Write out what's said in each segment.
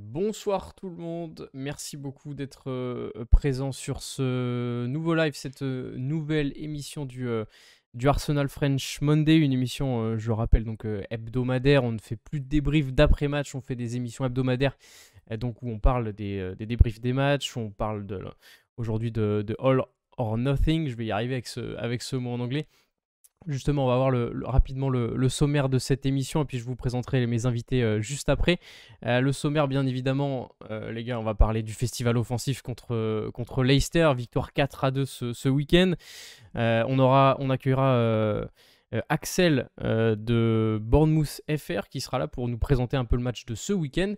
Bonsoir tout le monde, merci beaucoup d'être présent sur ce nouveau live, cette nouvelle émission du Arsenal French Monday, une émission, je le rappelle, donc hebdomadaire. On ne fait plus de débriefs d'après-match, on fait des émissions hebdomadaires donc où on parle des débriefs des matchs, on parle aujourd'hui de All or Nothing, je vais y arriver avec ce mot en anglais. Justement, on va voir rapidement le sommaire de cette émission et puis je vous présenterai mes invités juste après. Le sommaire, bien évidemment, les gars, on va parler du festival offensif contre Leicester, victoire 4-2 ce week-end. On accueillera Axel de Bournemouth FR qui sera là pour nous présenter un peu le match de ce week-end.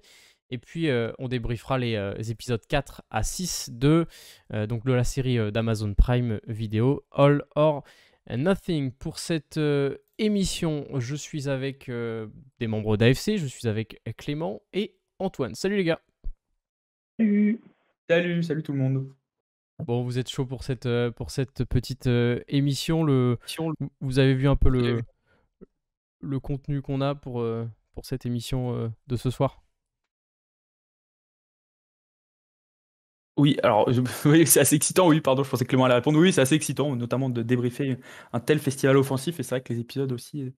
Et puis, on débriefera les épisodes 4 à 6 donc de la série d'Amazon Prime Video, All or Nothing. Pour cette émission, je suis avec des membres d'AFC, je suis avec Clément et Antoine. Salut les gars. Salut. Salut tout le monde. Bon, vous êtes chaud pour cette petite émission. Vous avez vu un peu le contenu qu'on a pour cette émission de ce soir? Oui, alors oui, c'est assez excitant, oui, pardon, je pensais que Clément allait répondre. Oui, c'est assez excitant, notamment de débriefer un tel festival offensif, et c'est vrai que les épisodes aussi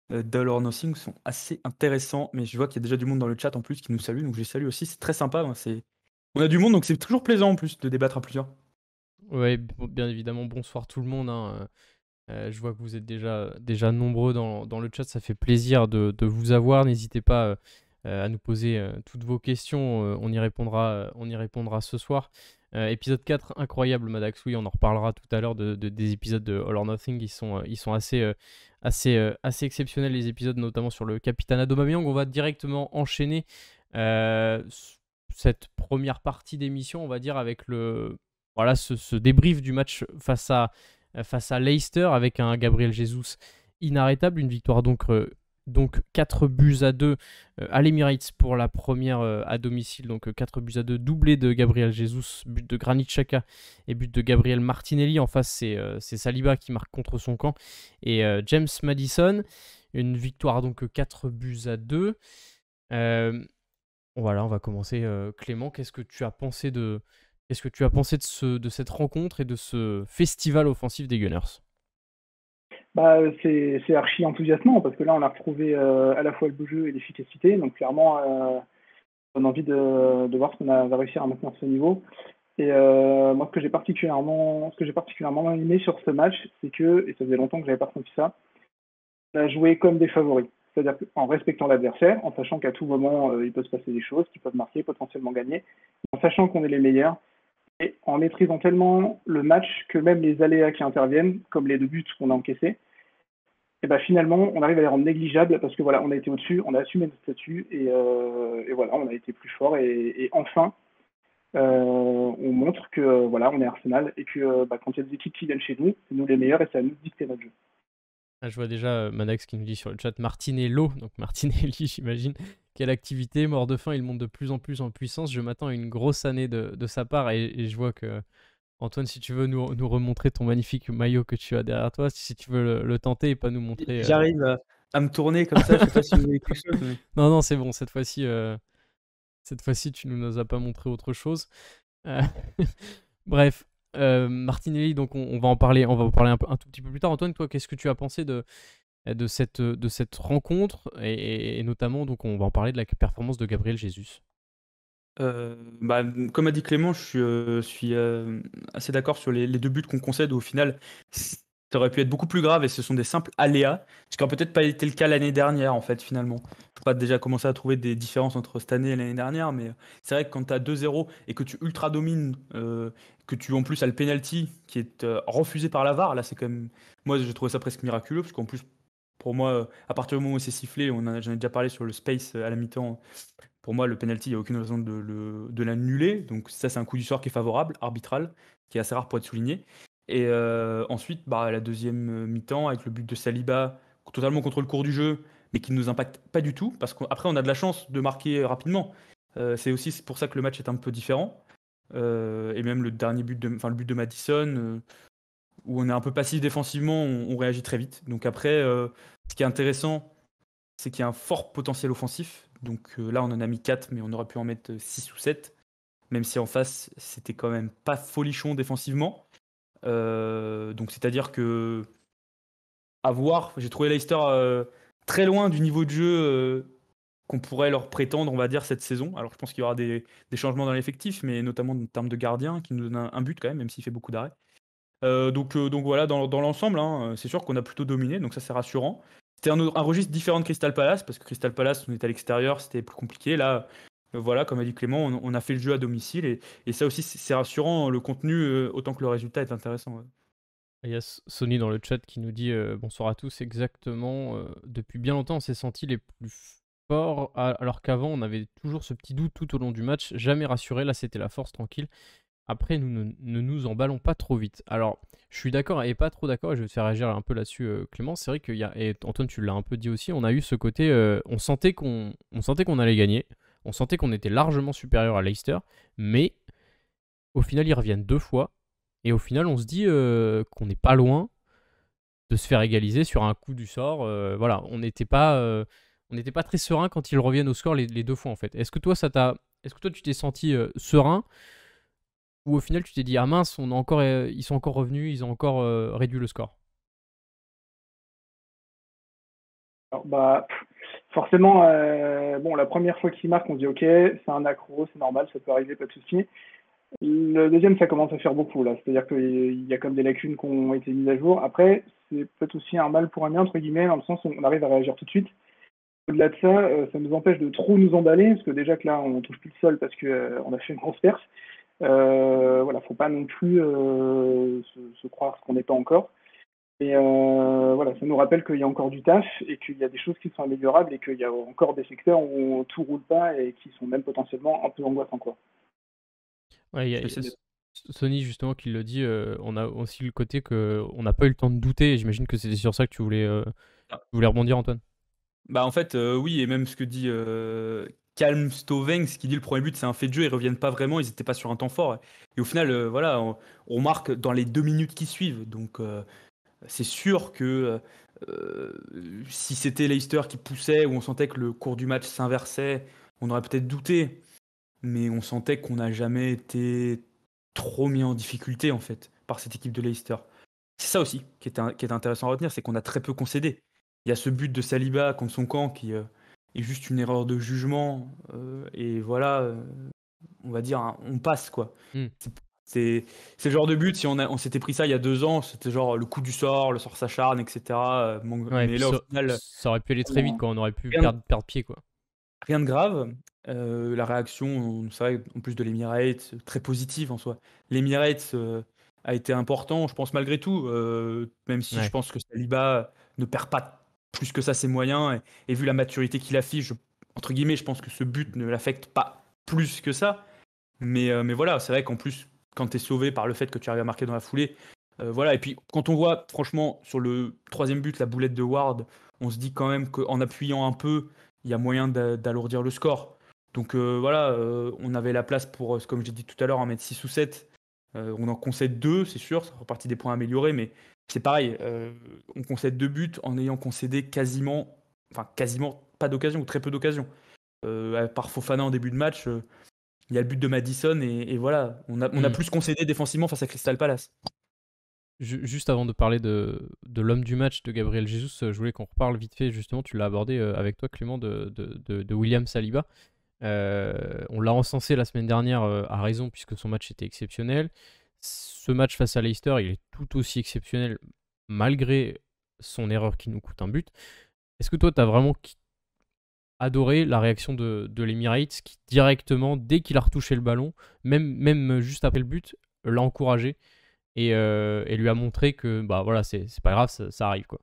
d'All or Nothing sont assez intéressants, mais je vois qu'il y a déjà du monde dans le chat en plus qui nous salue, donc je les salue aussi, c'est très sympa, hein, on a du monde, donc c'est toujours plaisant en plus de débattre à plusieurs. Ouais, bien évidemment, bonsoir tout le monde, hein. Je vois que vous êtes déjà nombreux dans le chat, ça fait plaisir de vous avoir. N'hésitez pas à nous poser toutes vos questions, on y répondra ce soir. Épisode 4, incroyable Madax, oui, on en reparlera tout à l'heure des épisodes de All or Nothing, ils sont assez exceptionnels les épisodes, notamment sur le Capitana d'Aubameyang. On va directement enchaîner cette première partie d'émission, on va dire, avec ce débrief du match face à Leicester avec un Gabriel Jesus inarrêtable. Une victoire donc 4 buts à 2 à l'Emirates pour la première à domicile. Donc 4 buts à 2, doublé de Gabriel Jesus, but de Granit Xhaka et but de Gabriel Martinelli. En face, c'est Saliba qui marque contre son camp et James Maddison. Une victoire donc 4 buts à 2. Voilà, on va commencer. Clément, qu'est-ce que tu as pensé de cette rencontre et de ce festival offensif des Gunners? C'est archi enthousiasmant parce que là, on a retrouvé à la fois le beau jeu et l'efficacité. Donc, clairement, on a envie de voir ce qu'on va réussir à maintenir ce niveau. Et moi, ce que j'ai particulièrement aimé sur ce match, c'est que, et ça faisait longtemps que j'avais pas ressenti ça, on a joué comme des favoris. C'est-à-dire en respectant l'adversaire, en sachant qu'à tout moment, il peut se passer des choses, qu'ils peuvent marquer, potentiellement gagner, en sachant qu'on est les meilleurs, et en maîtrisant tellement le match que même les aléas qui interviennent, comme les 2 buts qu'on a encaissés, et ben finalement, on arrive à les rendre négligeables parce que voilà, on a été au-dessus, on a assumé notre statut et voilà, on a été plus fort et enfin, on montre que voilà, on est Arsenal et que quand il y a des équipes qui viennent chez nous, c'est nous les meilleurs et c'est à nous de dicter notre jeu. Ah, je vois déjà Madax qui nous dit sur le chat Martinello, donc Martinelli, j'imagine. Quelle activité, mort de faim, il monte de plus en plus en puissance. Je m'attends à une grosse année de sa part et je vois que Antoine, si tu veux nous remontrer ton magnifique maillot que tu as derrière toi, si tu veux le tenter et pas nous montrer. J'arrive à me tourner comme ça, je sais pas si vous voyez quelque chose, mais... Non, c'est bon, cette fois-ci, tu ne nous as pas montré autre chose. Euh, Bref, Martinelli, donc on va en parler un tout petit peu plus tard. Antoine, toi, qu'est-ce que tu as pensé de cette rencontre et notamment, donc on va en parler de la performance de Gabriel Jesus. Bah, comme a dit Clément, je suis assez d'accord sur les 2 buts qu'on concède. Au final, ça aurait pu être beaucoup plus grave et ce sont des simples aléas, ce qui n'a peut-être pas été le cas l'année dernière en fait finalement. Je pas déjà commencer à trouver des différences entre cette année et l'année dernière, mais c'est vrai que quand tu as 2-0 et que tu ultra domines, que tu en plus as le penalty qui est refusé par la VAR, là c'est quand même, moi j'ai trouvé ça presque miraculeux parce qu'en plus pour moi, à partir du moment où c'est sifflé, j'en ai déjà parlé sur le space à la mi-temps. Pour moi, le penalty, il n'y a aucune raison de l'annuler. Donc ça, c'est un coup du sort qui est favorable, arbitral, qui est assez rare pour être souligné. Et ensuite, la deuxième mi-temps, avec le but de Saliba, totalement contre le cours du jeu, mais qui ne nous impacte pas du tout, parce qu'après, on a de la chance de marquer rapidement. C'est aussi pour ça que le match est un peu différent. Et même le le but de Maddison, où on est un peu passif défensivement, on réagit très vite. Donc après, ce qui est intéressant, c'est qu'il y a un fort potentiel offensif Donc là, on en a mis 4, mais on aurait pu en mettre 6 ou 7. Même si en face, c'était quand même pas folichon défensivement. Donc c'est-à-dire que, à voir, j'ai trouvé Leicester très loin du niveau de jeu qu'on pourrait leur prétendre, on va dire, cette saison. Alors je pense qu'il y aura des changements dans l'effectif, mais notamment en termes de gardien, qui nous donne un but quand même s'il fait beaucoup d'arrêts. Donc voilà, dans l'ensemble, hein, c'est sûr qu'on a plutôt dominé, donc ça c'est rassurant. C'était un registre différent de Crystal Palace, parce que Crystal Palace, on était à l'extérieur, c'était plus compliqué. Là, voilà, comme a dit Clément, on a fait le jeu à domicile, et ça aussi c'est rassurant, le contenu, autant que le résultat est intéressant. Ouais. Il y a Sony dans le chat qui nous dit bonsoir à tous, exactement. Depuis bien longtemps, on s'est senti les plus forts, alors qu'avant, on avait toujours ce petit doute tout au long du match, jamais rassuré. Là, c'était la force, tranquille. Après, nous ne nous emballons pas trop vite. Alors, je suis d'accord et pas trop d'accord, et je vais te faire réagir un peu là-dessus, Clément. C'est vrai qu'il y a, et Antoine, tu l'as un peu dit aussi, on a eu ce côté, on sentait qu'on allait gagner, on sentait qu'on était largement supérieur à Leicester, mais au final, ils reviennent 2 fois. Et au final, on se dit qu'on n'est pas loin de se faire égaliser sur un coup du sort. Voilà, on n'était pas très serein quand ils reviennent au score les 2 fois en fait. Est-ce que toi, tu t'es senti serein ou au final tu t'es dit ah mince, ils sont encore revenus, ils ont encore réduit le score? Alors, forcément, bon, la première fois qu'il marque, on se dit ok, c'est un accro, c'est normal, ça peut arriver, pas de souci. Le deuxième, ça commence à faire beaucoup là, c'est-à-dire qu'il y a comme des lacunes qui ont été mises à jour. Après, c'est peut-être aussi un mal pour un bien, entre guillemets, dans le sens où on arrive à réagir tout de suite. Au-delà de ça, ça nous empêche de trop nous emballer, parce que déjà que là, on touche plus le sol parce qu'on a fait une grosse perf. Voilà, faut pas non plus se croire ce qu'on n'est pas encore. Et voilà, ça nous rappelle qu'il y a encore du taf et qu'il y a des choses qui sont améliorables et qu'il y a encore des secteurs où tout roule pas et qui sont même potentiellement un peu angoissants, quoi. Ouais, il y Je vais essayer a de- Sony justement qui le dit, on a aussi le côté qu'on n'a pas eu le temps de douter, et j'imagine que c'était sur ça que tu voulais rebondir, Antoine. Bah en fait, oui, et même ce que dit Calm Stoveng, ce qui dit le premier but, c'est un fait de jeu, ils reviennent pas vraiment, ils étaient pas sur un temps fort. Et au final, voilà, on marque dans les 2 minutes qui suivent. Donc c'est sûr que si c'était Leicester qui poussait, où on sentait que le cours du match s'inversait, on aurait peut-être douté. Mais on sentait qu'on n'a jamais été trop mis en difficulté, en fait, par cette équipe de Leicester. C'est ça aussi qui est intéressant à retenir, c'est qu'on a très peu concédé. Il y a ce but de Saliba contre son camp qui est juste une erreur de jugement. Et voilà, on va dire, hein, on passe, quoi. Hmm. C'est le genre de but, si on s'était pris ça il y a 2 ans, c'était genre le coup du sort, le sort s'acharne, etc. Ouais, et Mais puis là, au ça, final, ça aurait pu aller très vite, quoi. On aurait pu rien, perdre pied, quoi. rien de grave. La réaction, c'est vrai, en plus de l'Emirates, très positive en soi. L'Emirates a été important, je pense, malgré tout, même si je Ouais. pense que Saliba ne perd pas plus que ça ses moyens, et vu la maturité qu'il affiche, entre guillemets, je pense que ce but ne l'affecte pas plus que ça. Mais voilà, c'est vrai qu'en plus, quand tu es sauvé par le fait que tu arrives à marquer dans la foulée, voilà. Et puis, quand on voit, franchement, sur le troisième but, la boulette de Ward, on se dit quand même qu'en appuyant un peu, il y a moyen d'alourdir le score. Donc voilà, on avait la place pour, comme j'ai dit tout à l'heure, en mettre 6 ou 7. On en concède 2, c'est sûr, ça fera partie des points améliorés, mais c'est pareil, on concède 2 buts en ayant concédé quasiment pas d'occasion, ou très peu d'occasions. À part Fofana en début de match, il y a le but de Madison, et voilà, on a Hmm. plus concédé défensivement face à Crystal Palace. Juste avant de parler de l'homme du match de Gabriel Jesus, je voulais qu'on reparle vite fait, justement, tu l'as abordé avec toi, Clément, de William Saliba. On l'a encensé la semaine dernière à raison, puisque son match était exceptionnel. Ce match face à Leicester, il est tout aussi exceptionnel, malgré son erreur qui nous coûte un but. Est-ce que toi, tu as vraiment adoré la réaction de l'Emirates qui, directement, dès qu'il a retouché le ballon, même juste après le but, l'a encouragé et lui a montré que bah voilà, c'est pas grave, ça arrive, quoi.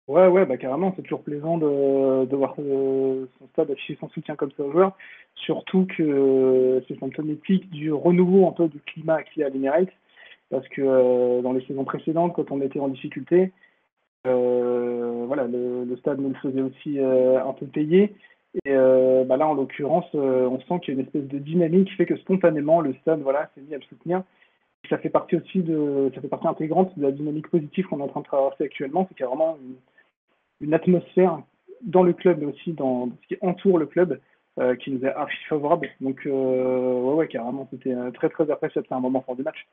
Ouais, bah carrément, c'est toujours plaisant de voir son stade afficher son soutien comme ça aux joueurs. Surtout que c'est symptomatique du renouveau un peu du climat qu'il y a à l'Emirates. Parce que dans les saisons précédentes, quand on était en difficulté, voilà, le stade nous le faisait aussi un peu payer. Et là, en l'occurrence, on sent qu'il y a une espèce de dynamique qui fait que spontanément, le stade voilà, s'est mis à le soutenir. Ça fait partie aussi ça fait partie intégrante de la dynamique positive qu'on est en train de traverser actuellement. C'est qu'il y a vraiment une atmosphère dans le club, mais aussi dans ce qui entoure le club, qui nous est archi favorable. Donc, ouais, carrément, c'était très, très appréciable. C'est un moment fort du match.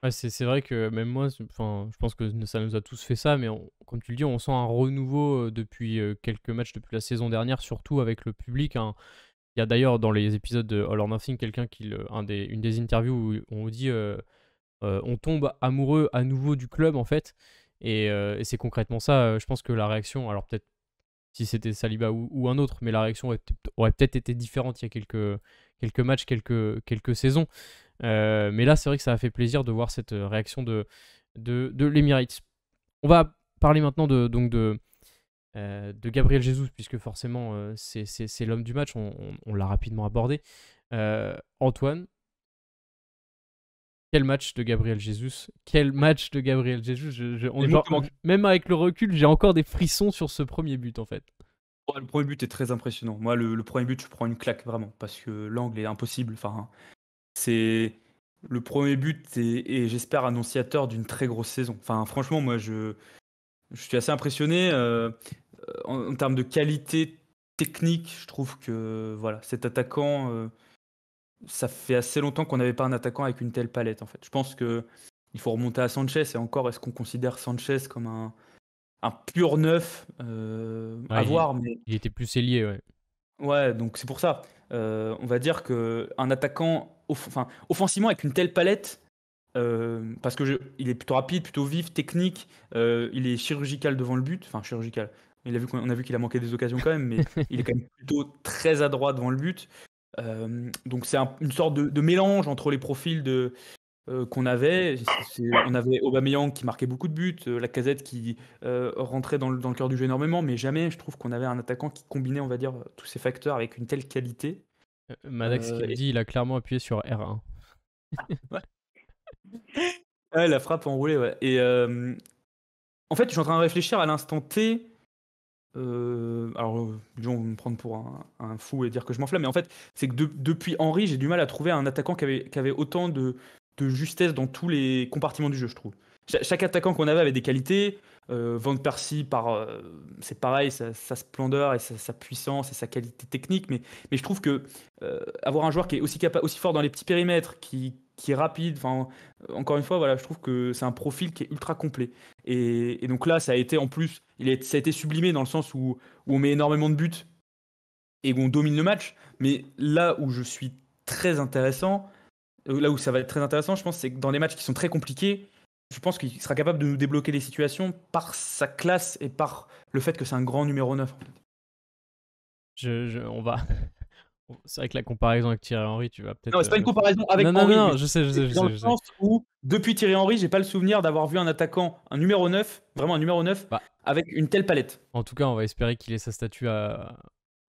Ouais, c'est vrai que même moi, enfin, je pense que ça nous a tous fait ça, mais comme tu le dis, on sent un renouveau depuis quelques matchs depuis la saison dernière, surtout avec le public, hein. Il y a d'ailleurs dans les épisodes de All or Nothing quelqu'un une des interviews où on dit on tombe amoureux à nouveau du club en fait, et c'est concrètement ça. Je pense que la réaction, alors peut-être si c'était Saliba ou un autre, mais la réaction aurait peut-être été différente il y a quelques matchs, quelques saisons. Mais là, c'est vrai que ça a fait plaisir de voir cette réaction de l'Emirates. On va parler maintenant de Gabriel Jesus, puisque forcément, c'est l'homme du match. On l'a rapidement abordé. Antoine, quel match de Gabriel Jesus? Quel match de Gabriel Jesus? Même avec le recul, j'ai encore des frissons sur ce premier but, en fait. Ouais, le premier but est très impressionnant. Moi, le premier but, je prends une claque vraiment parce que l'angle est impossible. Enfin, c'est le premier but et j'espère annonciateur d'une très grosse saison. Enfin, franchement, moi, je suis assez impressionné en termes de qualité technique. Je trouve que voilà, cet attaquant, ça fait assez longtemps qu'on n'avait pas un attaquant avec une telle palette. En fait, je pense que il faut remonter à Sanchez. Et encore, est-ce qu'on considère Sanchez comme un pur neuf Ouais, à voir, mais il était plus ailier, ouais. ouais, donc c'est pour ça. On va dire que un attaquant, enfin, offensivement avec une telle palette, parce que il est plutôt rapide, plutôt vif, technique, il est chirurgical devant le but, enfin chirurgical. On a vu qu'il a manqué des occasions quand même, mais il est quand même plutôt très adroit devant le but. Donc c'est une sorte de mélange entre les profils qu'on avait. On avait Aubameyang qui marquait beaucoup de buts, Lacazette qui rentrait dans le cœur du jeu énormément, mais jamais je trouve qu'on avait un attaquant qui combinait, on va dire, tous ces facteurs avec une telle qualité. Madax qui le Et dit, il a clairement appuyé sur R1. ouais. Ouais, la frappe enroulée, ouais. Et en fait, je suis en train de réfléchir à l'instant T. Alors, les gens vont me prendre pour un fou et dire que je m'enflamme, mais en fait, c'est que depuis Henry, j'ai du mal à trouver un attaquant qui avait autant de justesse dans tous les compartiments du jeu, je trouve. Chaque attaquant qu'on avait des qualités. Van Persie, c'est pareil, sa splendeur et sa puissance et sa qualité technique, mais je trouve que avoir un joueur qui est aussi fort dans les petits périmètres, qui est rapide, enfin, encore une fois, voilà, je trouve que c'est un profil qui est ultra complet. Et donc là, ça a été en plus, ça a été sublimé dans le sens où on met énormément de buts et où on domine le match. Mais là où je suis très intéressant, là où ça va être très intéressant, je pense, c'est que dans les matchs qui sont très compliqués, je pense qu'il sera capable de nous débloquer les situations par sa classe et par le fait que c'est un grand numéro 9. En fait. On va. C'est vrai que la comparaison avec Thierry Henry, tu vas peut-être. Non, c'est pas une comparaison avec non, Henry. Non, mais je sais. dans le sens où, depuis Thierry Henry, j'ai pas le souvenir d'avoir vu un attaquant, un numéro 9, vraiment un numéro 9, avec une telle palette. En tout cas, on va espérer qu'il ait sa statue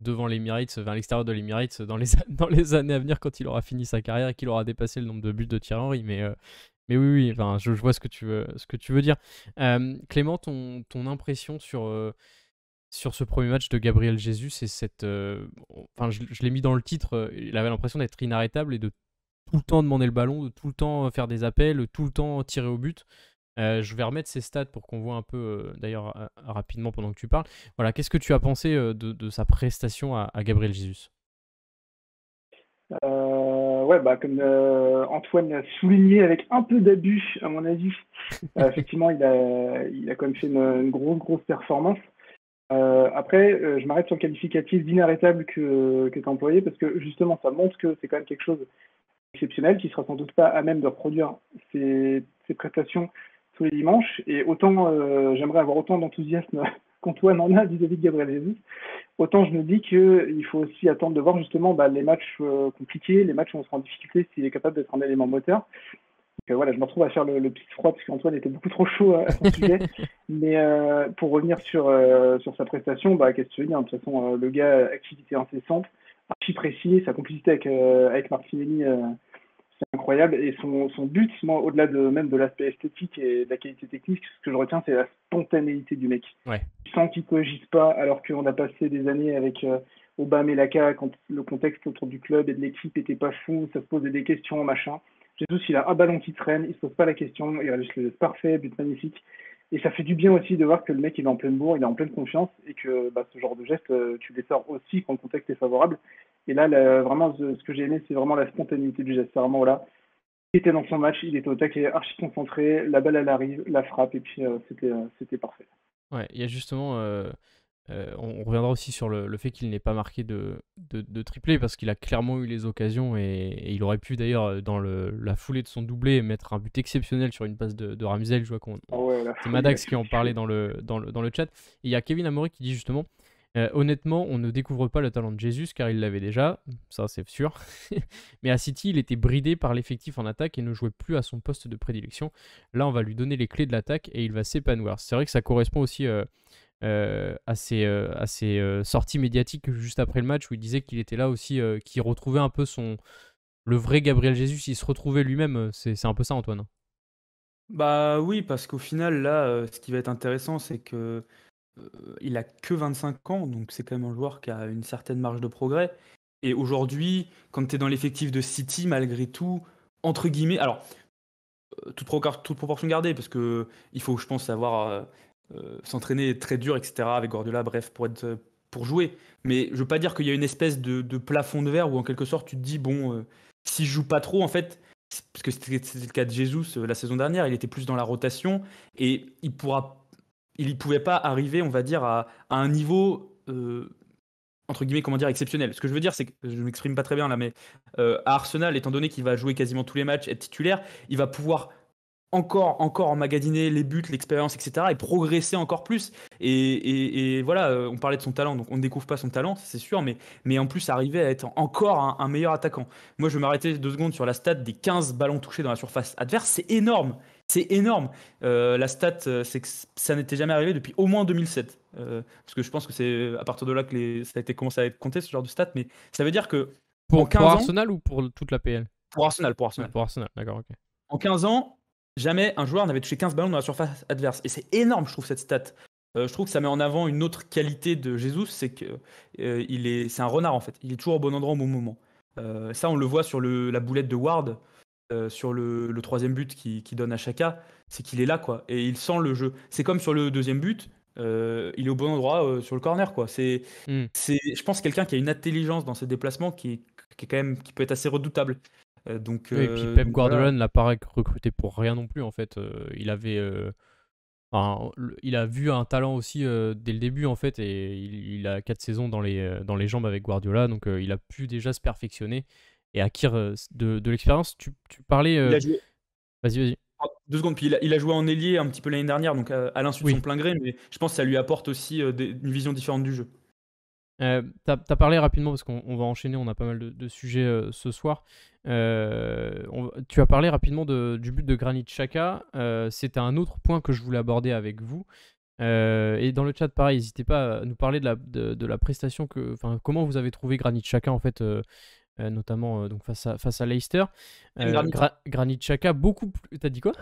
devant l'Emirates, à l'extérieur de l'Emirates, dans les années à venir, quand il aura fini sa carrière et qu'il aura dépassé le nombre de buts de Thierry Henry. Mais oui, enfin, je vois ce que tu veux dire. Clément, ton impression sur ce premier match de Gabriel Jesus et cette. Enfin, je l'ai mis dans le titre, il avait l'impression d'être inarrêtable et de tout le temps demander le ballon, de tout le temps faire des appels, tout le temps tirer au but. Je vais remettre ses stats pour qu'on voit un peu, d'ailleurs, rapidement pendant que tu parles. Voilà, qu'est-ce que tu as pensé de sa prestation à Gabriel Jesus? Ouais, comme Antoine l'a souligné avec un peu d'abus, à mon avis, effectivement, il a quand même fait une grosse performance. Après, je m'arrête sur le qualificatif d'inarrêtable que tu as employé parce que justement, ça montre que c'est quand même quelque chose d'exceptionnel qui sera sans doute pas à même de reproduire ses prestations tous les dimanches. Et autant j'aimerais avoir autant d'enthousiasme qu'Antoine en a vis-à-vis de Gabriel Jesus, autant je me dis qu'il faut aussi attendre de voir justement les matchs compliqués, les matchs où on sera en difficulté, s'il est capable d'être un élément moteur. Donc, voilà, je me retrouve à faire le petit froid parce qu'Antoine était beaucoup trop chaud à son sujet. Mais pour revenir sur sa prestation, qu'est-ce que tu veux dire? De toute façon, le gars, activité incessante, archi précis, sa complicité avec Martinelli, c'est incroyable. Et son but, moi, au-delà même de l'aspect esthétique et de la qualité technique, ce que je retiens, c'est la spontanéité du mec. Ouais. Tu sens qu'il ne cogite pas, alors qu'on a passé des années avec Aubameyang et Laka, quand le contexte autour du club et de l'équipe était pas fou, ça se posait des questions, machin. Jesus, il a un ballon qui traîne, il se pose pas la question, il réalise le geste parfait, but magnifique. Et ça fait du bien aussi de voir que le mec il est en pleine bourre, il est en pleine confiance et que ce genre de geste, tu les sors aussi quand le contexte est favorable. Et là, vraiment, ce que j'ai aimé, c'est vraiment la spontanéité du geste. C'est vraiment là, il était dans son match, il était au taquet, archi concentré, la balle elle arrive, la frappe et puis c'était parfait. Ouais, il y a justement. On reviendra aussi sur le fait qu'il n'ait pas marqué de triplé parce qu'il a clairement eu les occasions et il aurait pu d'ailleurs dans la foulée de son doublé mettre un but exceptionnel sur une passe de Ramsdale. Je vois Ah ouais, la c'est folie, Madax qui en parlait dans le chat. Et il y a Kevin Amaury qui dit justement honnêtement, on ne découvre pas le talent de Jesus car il l'avait déjà, ça c'est sûr. Mais à City, il était bridé par l'effectif en attaque et ne jouait plus à son poste de prédilection. Là, on va lui donner les clés de l'attaque et il va s'épanouir. C'est vrai que ça correspond aussi à ses sorties médiatiques juste après le match où il disait qu'il était là aussi, qu'il retrouvait un peu le vrai Gabriel Jesus, il se retrouvait lui-même. C'est un peu ça, Antoine. Bah oui, parce qu'au final, là, ce qui va être intéressant, c'est que il a que 25 ans, donc c'est quand même un joueur qui a une certaine marge de progrès. Et aujourd'hui, quand tu es dans l'effectif de City, malgré tout, entre guillemets, alors, toute proportion gardée, parce que il faut, je pense, savoir s'entraîner très dur, etc., avec Guardiola, bref, pour jouer. Mais je veux pas dire qu'il y a une espèce de plafond de verre où, en quelque sorte, tu te dis, bon, si je joue pas trop, en fait, parce que c'était le cas de Jesus la saison dernière, il était plus dans la rotation, et il ne pouvait pas arriver, on va dire, à un niveau, entre guillemets, comment dire, exceptionnel. Ce que je veux dire, c'est que je ne m'exprime pas très bien là, mais à Arsenal, étant donné qu'il va jouer quasiment tous les matchs, être titulaire, il va pouvoir encore emmagasiner les buts, l'expérience, etc. et progresser encore plus. Et voilà, on parlait de son talent, donc on ne découvre pas son talent, c'est sûr, mais en plus arriver à être encore un meilleur attaquant. Moi, je vais m'arrêter 2 secondes sur la stat des 15 ballons touchés dans la surface adverse, c'est énorme. C'est énorme. La stat, c'est que ça n'était jamais arrivé depuis au moins 2007. Parce que je pense que c'est à partir de là que ça a été commencé à être compté, ce genre de stat. Mais ça veut dire que en Pour 15 ans, Arsenal ou pour toute la PL? pour Arsenal, Ouais, pour Arsenal, d'accord, ok. en 15 ans, jamais un joueur n'avait touché 15 ballons dans la surface adverse. Et c'est énorme, je trouve, cette stat. Je trouve que ça met en avant une autre qualité de Jesus, c'est que c'est un renard en fait. Il est toujours au bon endroit au bon moment. Ça, on le voit sur la boulette de Ward, sur le troisième but qui donne à Xhaka, c'est qu'il est là quoi, et il sent le jeu. C'est comme sur le deuxième but, il est au bon endroit sur le corner quoi. Hmm. Je pense, quelqu'un qui a une intelligence dans ses déplacements qui est quand même qui peut être assez redoutable. Donc, Oui, et puis Pep donc Guardiola voilà. ne l'a pas recruté pour rien non plus en fait. Il a vu un talent aussi dès le début en fait et il a 4 saisons dans les jambes avec Guardiola donc il a pu déjà se perfectionner et acquérir de l'expérience. Tu parlais. Il a joué. Vas-y. 2 secondes, puis il a joué en ailier un petit peu l'année dernière, donc à l'insu de son Oui. plein gré, mais je pense que ça lui apporte aussi une vision différente du jeu. T'as parlé rapidement parce qu'on va enchaîner, on a pas mal de sujets ce soir. Tu as parlé rapidement du but de Granit Xhaka. C'était un autre point que je voulais aborder avec vous. Et dans le chat, pareil, n'hésitez pas à nous parler de la prestation comment vous avez trouvé Granit Xhaka en fait, notamment donc face à Leicester. Granit. Granit Xhaka beaucoup plus. T'as dit quoi?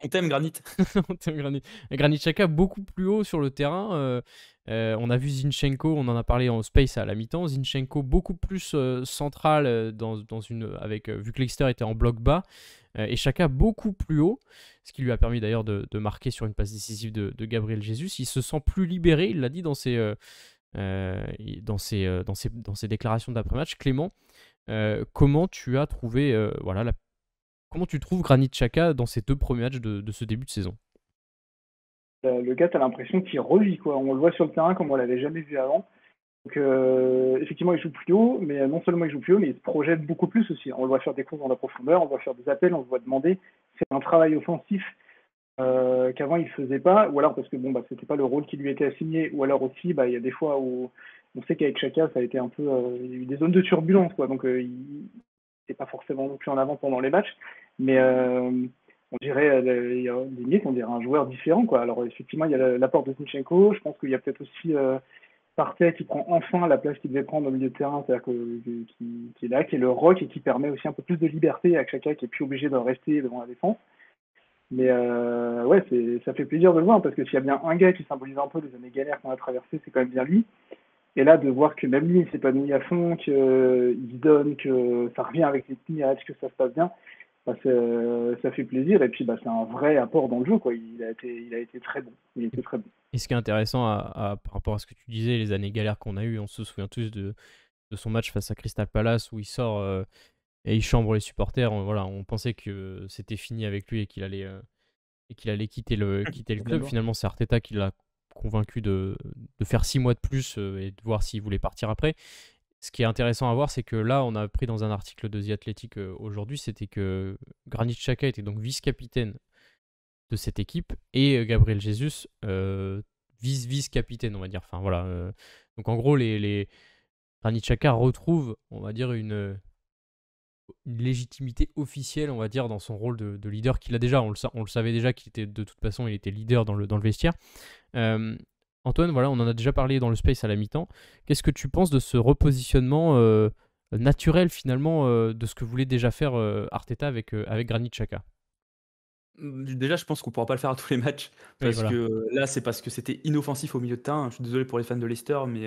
On t'aime, Granit. Granit Xhaka beaucoup plus haut sur le terrain. On a vu Zinchenko, on en a parlé en space à la mi-temps. Zinchenko beaucoup plus central vu que Leicester était en bloc bas. Et Xhaka beaucoup plus haut, ce qui lui a permis d'ailleurs de marquer sur une passe décisive de Gabriel Jesus. Il se sent plus libéré, il l'a dit dans ses déclarations d'après-match. Clément, comment tu as trouvé comment tu trouves Granit Xhaka dans ces 2 premiers matchs de ce début de saison? Le gars, t'as l'impression qu'il revit, quoi. On le voit sur le terrain comme on l'avait jamais vu avant. Donc, effectivement, il joue plus haut, mais non seulement il joue plus haut, mais il se projette beaucoup plus aussi. On le voit faire des courses dans la profondeur, on le voit faire des appels, on le voit demander. C'est un travail offensif qu'avant il faisait pas, ou alors parce que c'était pas le rôle qui lui était assigné, ou alors aussi, il y a des fois où on sait qu'avec Xhaka, ça a été un peu, il y a eu des zones de turbulence, quoi. Donc, il n'était pas forcément non plus en avant pendant les matchs, mais on dirait, limite, on dirait un joueur différent, quoi. Alors, effectivement, il y a l'apport de Zinchenko. Je pense qu'il y a peut-être aussi Partey qui prend enfin la place qu'il devait prendre au milieu de terrain, c'est-à-dire qui est là, qui est le rock et qui permet aussi un peu plus de liberté à Xhaka qui est plus obligé de rester devant la défense. Mais ouais, ça fait plaisir de le voir parce que s'il y a bien un gars qui symbolise un peu les années galères qu'on a traversées, c'est quand même bien lui. Et là, de voir que même lui, il s'épanouit à fond, qu'il se donne, que ça revient avec les petits matchs, que ça se passe bien, Ça fait plaisir. Et puis, c'est un vrai apport dans le jeu, quoi. Il a été très bon. Il était très bon. Et ce qui est intéressant par rapport à ce que tu disais, les années galères qu'on a eues, on se souvient tous de son match face à Crystal Palace où il sort et il chambre les supporters. Voilà, on pensait que c'était fini avec lui et qu'il allait quitter le club. D'accord. Finalement, c'est Arteta qui l'a convaincu de faire 6 mois de plus et de voir s'il voulait partir après. Ce qui est intéressant à voir, c'est que là, on a appris dans un article de The Athletic aujourd'hui, c'était que Granit Xhaka était donc vice-capitaine de cette équipe et Gabriel Jesus vice-capitaine, on va dire. Enfin voilà. Donc en gros, les Granit Xhaka retrouve, on va dire, une légitimité officielle, on va dire, dans son rôle de leader qu'il a déjà. On le savait déjà qu'il était, de toute façon, il était leader dans le vestiaire. Antoine, voilà, on en a déjà parlé dans le space à la mi-temps. Qu'est-ce que tu penses de ce repositionnement naturel, finalement, de ce que voulait déjà faire Arteta avec Granit Xhaka? Déjà, je pense qu'on pourra pas le faire à tous les matchs Oui, parce voilà. que là, c'est parce que c'était inoffensif au milieu de terrain. Je suis désolé pour les fans de Leicester, mais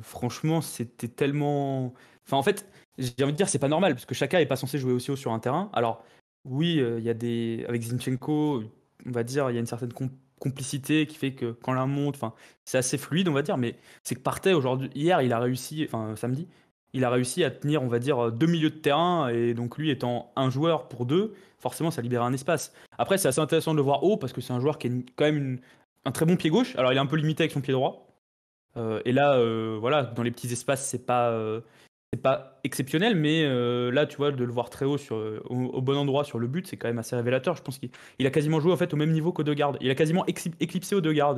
franchement, c'était tellement. Enfin, en fait, j'ai envie de dire, c'est pas normal parce que Chaka est pas censé jouer aussi haut sur un terrain. Alors, oui, il y a des. Avec Zinchenko, on va dire, il y a une certaine complicité qui fait que quand l'un monte, enfin, c'est assez fluide, on va dire, mais c'est que Partey, aujourd'hui, hier, il a réussi, enfin, samedi, il a réussi à tenir, on va dire, deux milieux de terrain et donc lui étant un joueur pour deux, forcément, ça libère un espace. Après, c'est assez intéressant de le voir haut parce que c'est un joueur qui est quand même un très bon pied gauche. Alors, il est un peu limité avec son pied droit. Et là, voilà, dans les petits espaces, c'est pas exceptionnel, mais là, tu vois, de le voir très haut au bon endroit sur le but, c'est quand même assez révélateur. Je pense qu'il a quasiment joué en fait au même niveau qu'Odegaard. Il a quasiment éclipsé Odegaard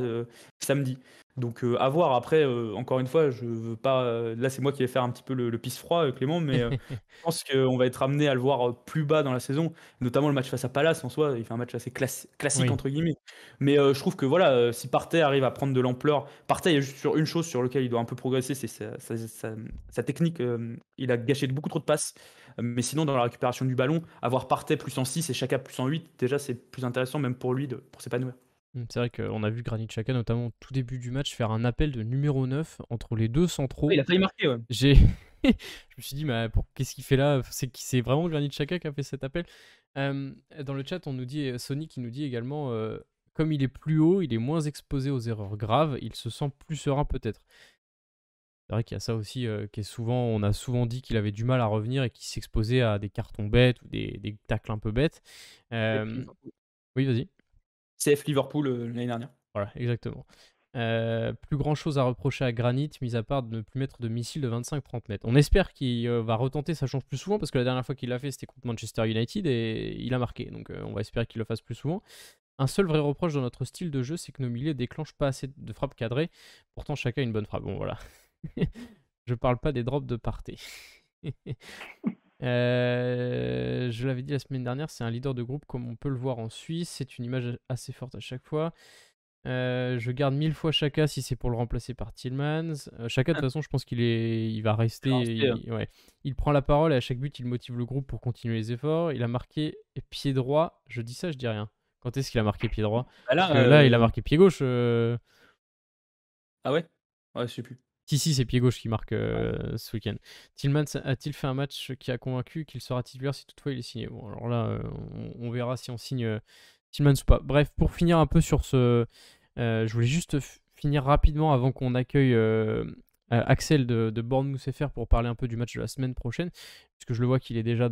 samedi. Donc à voir. Après, encore une fois, je veux pas. Là, c'est moi qui vais faire un petit peu le pisse froid, Clément, mais je pense qu'on va être amené à le voir plus bas dans la saison, notamment le match face à Palace en soi. Il fait un match assez classique Oui. entre guillemets. Mais je trouve que voilà, si Partey arrive à prendre de l'ampleur, Partey, il y a juste sur une chose sur laquelle il doit un peu progresser, c'est sa technique. Il a gâché beaucoup trop de passes. Mais sinon, dans la récupération du ballon, avoir Partey plus en 6 et Chaka plus en 8, déjà, c'est plus intéressant, même pour lui, pour s'épanouir. C'est vrai qu'on a vu Granit Xhaka, notamment au tout début du match, faire un appel de numéro 9 entre les deux centraux. Il a failli marquer, ouais. Je me suis dit, mais qu'est-ce qu'il fait là? C'est vraiment Granit Xhaka qui a fait cet appel. Dans le chat, on nous dit, Sony qui nous dit également, comme il est plus haut, il est moins exposé aux erreurs graves, il se sent plus serein peut-être. C'est vrai qu'il y a ça aussi, on a souvent dit qu'il avait du mal à revenir et qu'il s'exposait à des cartons bêtes ou des tacles un peu bêtes. Oui, vas-y. CF Liverpool l'année dernière. Voilà, exactement. Plus grand chose à reprocher à Granit, mis à part de ne plus mettre de missiles de 25-30 mètres. On espère qu'il va retenter sa chance plus souvent, parce que la dernière fois qu'il l'a fait, c'était contre Manchester United et il a marqué. Donc on va espérer qu'il le fasse plus souvent. Un seul vrai reproche dans notre style de jeu, c'est que nos milieux déclenchent pas assez de frappes cadrées. Pourtant, chacun a une bonne frappe. Bon, voilà. Je parle pas des drops de Partey. Je l'avais dit la semaine dernière, c'est un leader de groupe comme on peut le voir en Suisse. C'est une image assez forte à chaque fois. Je garde 1000 fois Chaka si c'est pour le remplacer par Tillmans. Chaka, de toute façon, je pense il va rester. Il prend la parole et à chaque but, il motive le groupe pour continuer les efforts. Il a marqué pied droit. Je dis ça, je dis rien. Quand est-ce qu'il a marqué pied droit? Parce que là, il a marqué pied gauche. Ah ouais? Ouais, je sais plus. Si, c'est pied gauche qui marque ce week-end. Tillmans a-t-il fait un match qui a convaincu qu'il sera titulaire si toutefois il est signé? Bon, alors là, on verra si on signe Tillmans ou pas. Bref, pour finir un peu sur ce... je voulais juste finir rapidement avant qu'on accueille Axel de Bournemouth FR pour parler un peu du match de la semaine prochaine, puisque je le vois qu'il est déjà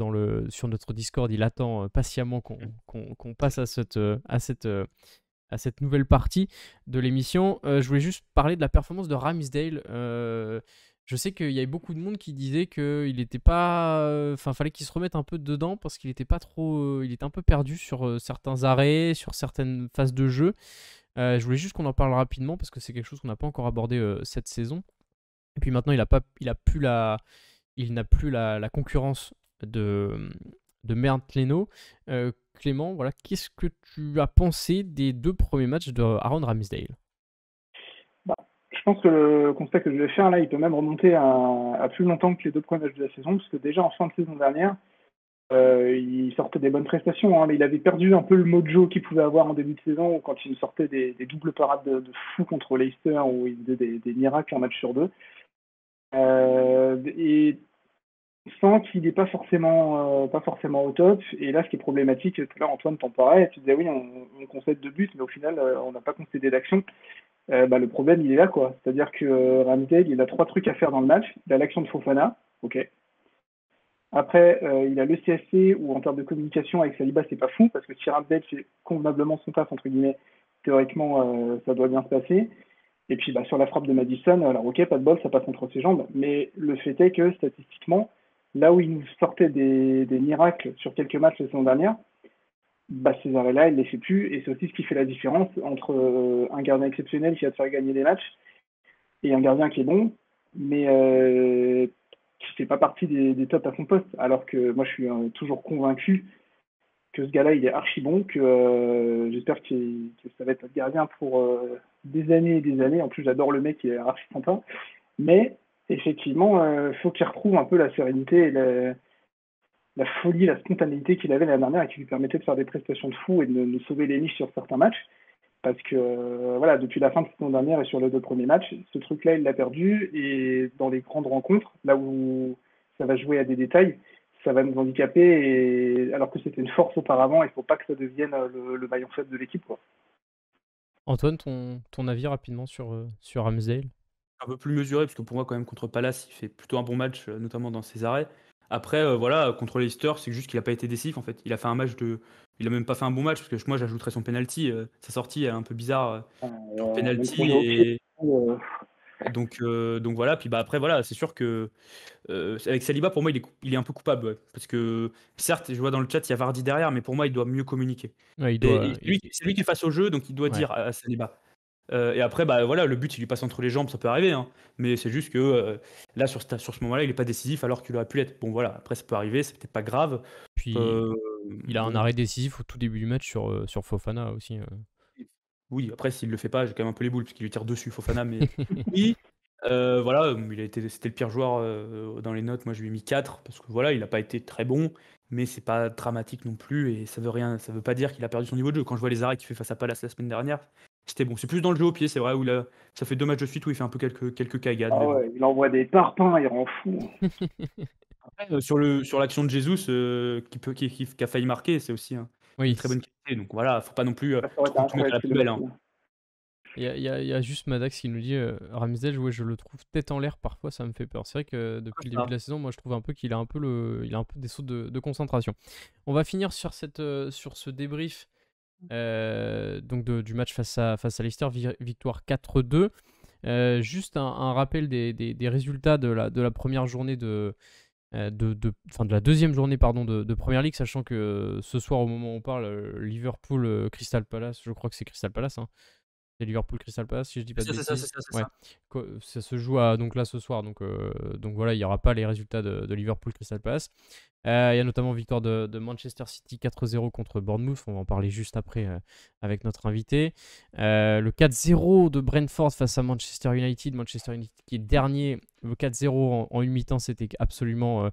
sur notre Discord, il attend patiemment qu'on passe à cette nouvelle partie de l'émission. Je voulais juste parler de la performance de Ramsdale. Je sais qu'il y avait beaucoup de monde qui disait qu'il n'était pas... Enfin, fallait qu'il se remette un peu dedans parce qu'il était pas trop... il était un peu perdu sur certains arrêts, sur certaines phases de jeu. Je voulais juste qu'on en parle rapidement parce que c'est quelque chose qu'on n'a pas encore abordé cette saison. Et puis maintenant, il n'a plus la concurrence de Bernd Leno. Clément, voilà, qu'est-ce que tu as pensé des 2 premiers matchs de Aaron Ramsdale? Je pense que le constat que je vais faire là, il peut même remonter à plus longtemps que les 2 premiers matchs de la saison, parce que déjà en fin de saison dernière, il sortait des bonnes prestations, mais il avait perdu un peu le mojo qu'il pouvait avoir en début de saison, où quand il sortait des doubles parades de fou contre Leicester, où il faisait des miracles en match sur 2. Et sens qu'il n'est pas forcément au top. Et là, ce qui est problématique, tout à l'heure, Antoine t'en parlait, tu disais oui, on concède 2 buts, mais au final, on n'a pas concédé d'action. Le problème, il est là, quoi. C'est-à-dire que Ramsdale, il a 3 trucs à faire dans le match. Il a l'action de Fofana, ok. Après, il a le CSC, où en termes de communication avec Saliba, c'est pas fou, parce que si Ramsdale fait convenablement son taf, entre guillemets, théoriquement, ça doit bien se passer. Et puis sur la frappe de Madison, alors ok, pas de bol, ça passe entre ses jambes, mais le fait est que statistiquement, là où il nous sortait des miracles sur quelques matchs la saison dernière, ces arrêts-là, il ne les fait plus, et c'est aussi ce qui fait la différence entre un gardien exceptionnel qui va te faire gagner des matchs et un gardien qui est bon, mais qui ne fait pas partie des tops à son poste. Alors que moi, je suis toujours convaincu que ce gars-là, il est archi bon, que j'espère que ça va être notre gardien pour des années et des années. En plus, j'adore le mec, il est archi sympa. Mais effectivement, faut qu'il retrouve un peu la sérénité et la folie, la spontanéité qu'il avait l'année dernière et qui lui permettait de faire des prestations de fou et de sauver les niches sur certains matchs. Parce que depuis la fin de la saison dernière et sur les 2 premiers matchs, ce truc-là, il l'a perdu. Et dans les grandes rencontres, là où ça va jouer à des détails, ça va nous handicaper. Et alors que c'était une force auparavant, il ne faut pas que ça devienne le maillon faible de l'équipe, quoi. Antoine, ton avis rapidement sur Ramsdale? Un peu plus mesuré, parce que pour moi, quand même, contre Palace, il fait plutôt un bon match, notamment dans ses arrêts. Après, contre Leicester, c'est juste qu'il n'a pas été décisif, en fait. Il a fait un match de... Il a même pas fait un bon match, parce que moi, j'ajouterais son penalty. Sa sortie est un peu bizarre sur penalty. Et donc voilà. Puis après, voilà, c'est sûr que avec Saliba, pour moi, il est un peu coupable. Ouais. Parce que, certes, je vois dans le chat, il y a Vardy derrière, mais pour moi, il doit mieux communiquer. Ouais, C'est lui qui est face au jeu, donc il doit dire à Saliba. Et après, le but, il lui passe entre les jambes, ça peut arriver, hein. Mais c'est juste que là, sur ce moment-là, il n'est pas décisif alors qu'il aurait pu l'être. Bon, voilà, après, ça peut arriver, c'est peut-être pas grave. Puis, il a un arrêt décisif au tout début du match sur Fofana aussi. Oui, après, s'il le fait pas, j'ai quand même un peu les boules, parce qu'il lui tire dessus, Fofana. Mais oui, c'était le pire joueur dans les notes. Moi, je lui ai mis 4, parce que voilà, il n'a pas été très bon, mais c'est pas dramatique non plus, et ça veut pas dire qu'il a perdu son niveau de jeu. Quand je vois les arrêts qu'il fait face à Palace la semaine dernière, c'était bon. C'est plus dans le jeu au pied, c'est vrai, où ça fait 2 matchs de suite où il fait un peu quelques cagades. Ah ouais, il envoie des parpaings, il rend fou. Après, sur l'action de Jesus, qui a failli marquer, c'est aussi une très bonne qualité. Donc voilà, faut pas non plus tout mettre à la poubelle. Hein. Il y a juste Madax qui nous dit Ramsdale, je le trouve tête en l'air parfois, ça me fait peur. C'est vrai que depuis le début de la saison, moi je trouve un peu qu'il a un peu des sauts de concentration. On va finir sur ce débrief donc du match face à Leicester, victoire 4-2. Juste un rappel des résultats de la première journée de la deuxième journée de Premier League, sachant que ce soir, au moment où on parle, Liverpool Crystal Palace, je crois que c'est Crystal Palace, hein. C'est Liverpool Crystal Palace, si je dis pas de bêtises. C'est ça. Ça se joue donc là ce soir, donc voilà, il n'y aura pas les résultats de Liverpool Crystal Palace. Il y a notamment victoire de Manchester City 4-0 contre Bournemouth, on va en parler juste après avec notre invité. Le 4-0 de Brentford face à Manchester United qui est dernier. Le 4-0 en une mi-temps, c'était absolument...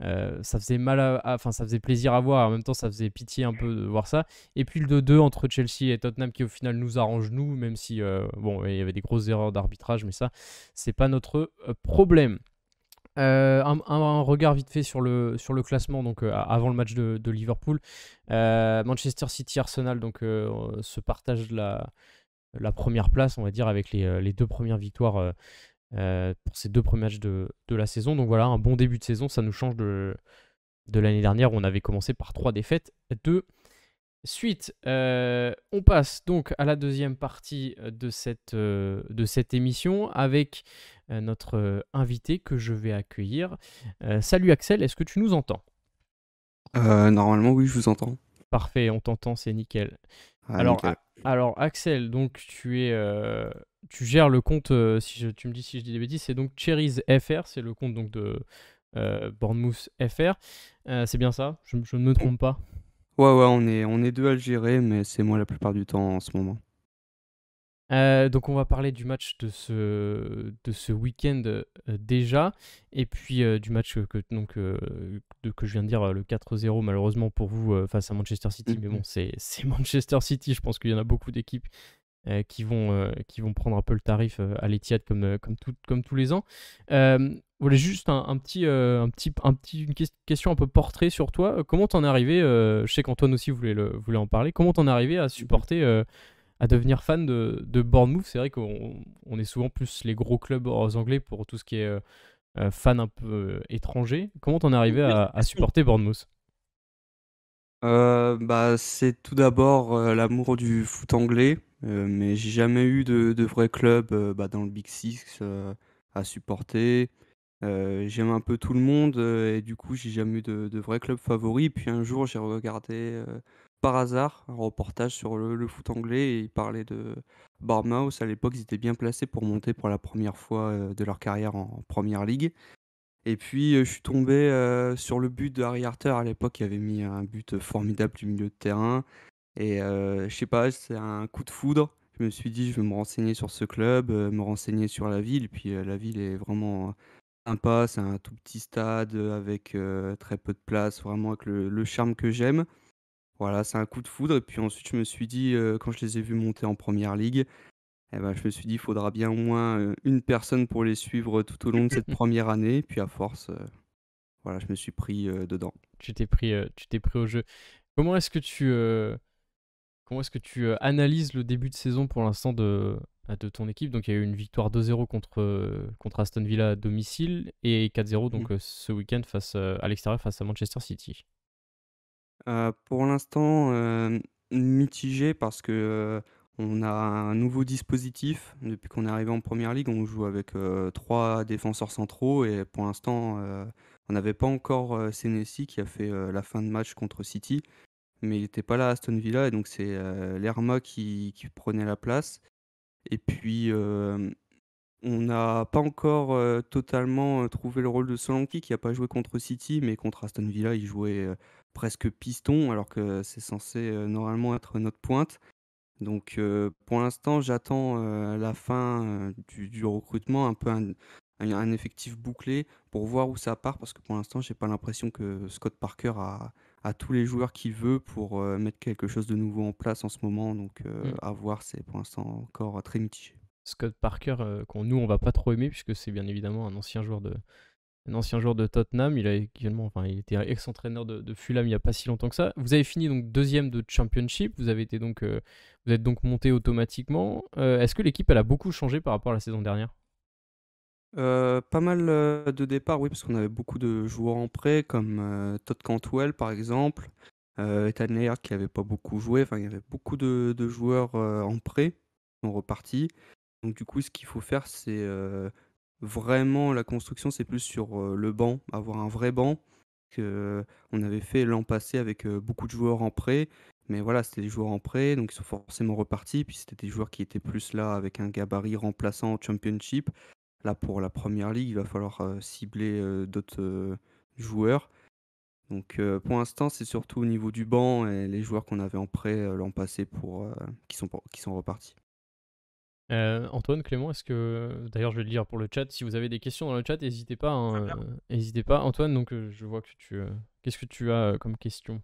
ça faisait ça faisait plaisir à voir, en même temps ça faisait pitié un peu de voir ça. Et puis le 2-2 entre Chelsea et Tottenham qui au final nous arrange, nous, même si il y avait des grosses erreurs d'arbitrage, mais ça c'est pas notre problème. Un regard vite fait sur le classement, donc avant le match de Liverpool. Manchester City Arsenal donc se partagent la première place, on va dire, avec les 2 premières victoires pour ces 2 premiers matchs de la saison. Donc voilà, un bon début de saison, ça nous change de l'année dernière où on avait commencé par 3 défaites de suite. On passe donc à la deuxième partie de cette émission avec notre invité que je vais accueillir. Salut Axel, est-ce que tu nous entends ? Normalement oui, je vous entends. Parfait, on t'entend, c'est nickel. Alors Axel, donc tu gères le compte, tu me dis si je dis des bêtises, c'est donc Cherries FR, c'est le compte donc de Bournemouth FR. C'est bien ça ? Je ne me trompe pas ? Ouais, on est 2 à le gérer, mais c'est moi la plupart du temps en ce moment. Donc on va parler du match de ce week-end déjà, et puis du match que je viens de dire, le 4-0 malheureusement pour vous face à Manchester City, mais bon c'est Manchester City, je pense qu'il y en a beaucoup d'équipes qui vont prendre un peu le tarif à l'Etihad comme tous les ans. voulais juste une question un peu portrait sur toi. Comment t'en es arrivé, je sais qu'Antoine aussi voulait en parler, comment t'en es arrivé à supporter, à devenir fan de Bournemouth? C'est vrai qu'on est souvent plus les gros clubs anglais pour tout ce qui est fan un peu étranger. Comment t'en es arrivé à supporter Bournemouth? Bah, c'est tout d'abord l'amour du foot anglais, mais j'ai jamais eu de vrai club bah, dans le Big Six à supporter. J'aime un peu tout le monde et du coup, j'ai jamais eu de vrai club favori. Puis un jour, j'ai regardé par hasard un reportage sur le foot anglais et ils parlaient de Bournemouth. À l'époque, ils étaient bien placés pour monter pour la première fois de leur carrière en Première Ligue. Et puis, je suis tombé sur le but de Harry Arter. À l'époque, il avait mis un but formidable du milieu de terrain et je sais pas, c'est un coup de foudre. Je me suis dit: «Je vais me renseigner sur ce club, me renseigner sur la ville». Puis, la ville est vraiment sympa. C'est un tout petit stade, avec très peu de place, vraiment avec le charme que j'aime. Voilà, c'est un coup de foudre et puis ensuite je me suis dit, quand je les ai vus monter en Première Ligue, et ben je me suis dit: «Il faudra bien au moins, une personne pour les suivre tout au long de cette première année». Puis à force, voilà, je me suis pris, dedans. Tu t'es pris au jeu. Comment est-ce que tu analyses le début de saison pour l'instant de ton équipe? Donc il y a eu une victoire 2-0 contre Aston Villa à domicile et 4-0 Mmh. donc ce week-end à l'extérieur face à Manchester City. Pour l'instant, mitigé parce que, on a un nouveau dispositif. Depuis qu'on est arrivé en Première Ligue, on joue avec, 3 défenseurs centraux et pour l'instant, on n'avait pas encore, Senesi qui a fait, la fin de match contre City, mais il était pas là à Aston Villa et donc c'est, Lerma qui prenait la place et puis, on n'a pas encore, totalement, trouvé le rôle de Solanke qui a pas joué contre City, mais contre Aston Villa, il jouait, presque piston alors que c'est censé, normalement être notre pointe. Donc pour l'instant, j'attends, la fin, du recrutement, un peu un effectif bouclé pour voir où ça part parce que pour l'instant, j'ai pas l'impression que Scott Parker a tous les joueurs qu'il veut pour, mettre quelque chose de nouveau en place en ce moment. Donc Mm. à voir, c'est pour l'instant encore très mitigé. Scott Parker, nous on va pas trop aimer puisque c'est bien évidemment un ancien joueur de Tottenham. Il a également, enfin, il était ex-entraîneur de Fulham il y a pas si longtemps que ça. Vous avez fini donc deuxième de Championship. Vous êtes donc monté automatiquement. Est-ce que l'équipe elle a beaucoup changé par rapport à la saison dernière? Pas mal, de départs, oui, parce qu'on avait beaucoup de joueurs en prêt comme, Todd Cantwell par exemple, Ethan Laird qui avait pas beaucoup joué. Enfin, il y avait beaucoup de joueurs, en prêt, qui sont repartis. Donc du coup, ce qu'il faut faire, c'est, vraiment la construction, c'est plus sur, le banc, avoir un vrai banc que on avait fait l'an passé avec, beaucoup de joueurs en prêt. Mais voilà, c'était des joueurs en prêt, donc ils sont forcément repartis. Puis c'était des joueurs qui étaient plus là avec un gabarit remplaçant au Championship. Là, pour la Première Ligue, il va falloir, cibler, d'autres, joueurs. Donc, pour l'instant, c'est surtout au niveau du banc et les joueurs qu'on avait en prêt, l'an passé qui sont repartis. Antoine, Clément, est-ce que. D'ailleurs, je vais le lire pour le chat. Si vous avez des questions dans le chat, n'hésitez pas, hein, n'hésitez pas. Antoine, donc je vois que tu. Qu'est-ce que tu as comme question?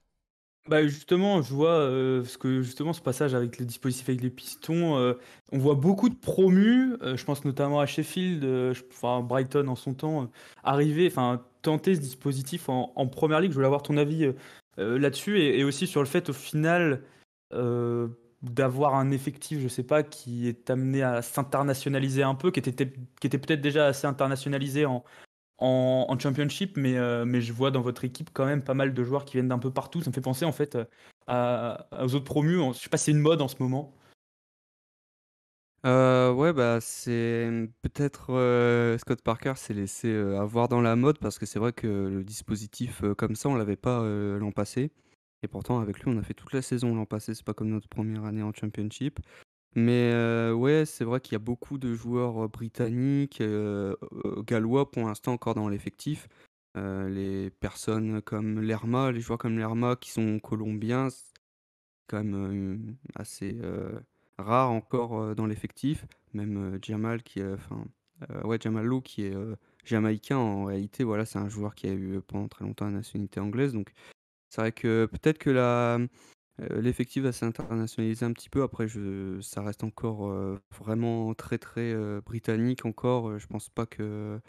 Bah justement, je vois parce que justement ce passage avec les dispositifs avec les pistons, on voit beaucoup de promus, je pense notamment à Sheffield, enfin Brighton en son temps, arriver, enfin tenter ce dispositif en Première Ligue. Je voulais avoir ton avis là-dessus et aussi sur le fait au final euh, d'avoir un effectif, je sais pas, qui est amené à s'internationaliser un peu, qui était peut-être déjà assez internationalisé en Championship, mais je vois dans votre équipe quand même pas mal de joueurs qui viennent d'un peu partout. Ça me fait penser en fait aux autres promus. Je sais pas si c'est une mode en ce moment. Ouais, bah, c'est, peut-être, Scott Parker s'est laissé, avoir dans la mode parce que c'est vrai que le dispositif, comme ça, on l'avait pas, l'an passé et pourtant avec lui, on a fait toute la saison l'an passé. C'est pas comme notre première année en Championship. Mais ouais, c'est vrai qu'il y a beaucoup de joueurs, britanniques, gallois pour l'instant encore dans l'effectif. Les personnes comme Lerma, les joueurs comme Lerma qui sont colombiens, c'est quand même, assez, rare encore, dans l'effectif. Même, Jamal qui est enfin, ouais, Jamal Lowe qui est, jamaïcain en réalité, voilà, c'est un joueur qui a eu, pendant très longtemps la nationalité anglaise. Donc c'est vrai que peut-être que l'effectif va s'internationaliser un petit peu. Après ça reste encore, vraiment très, très, britannique encore, je pense pas que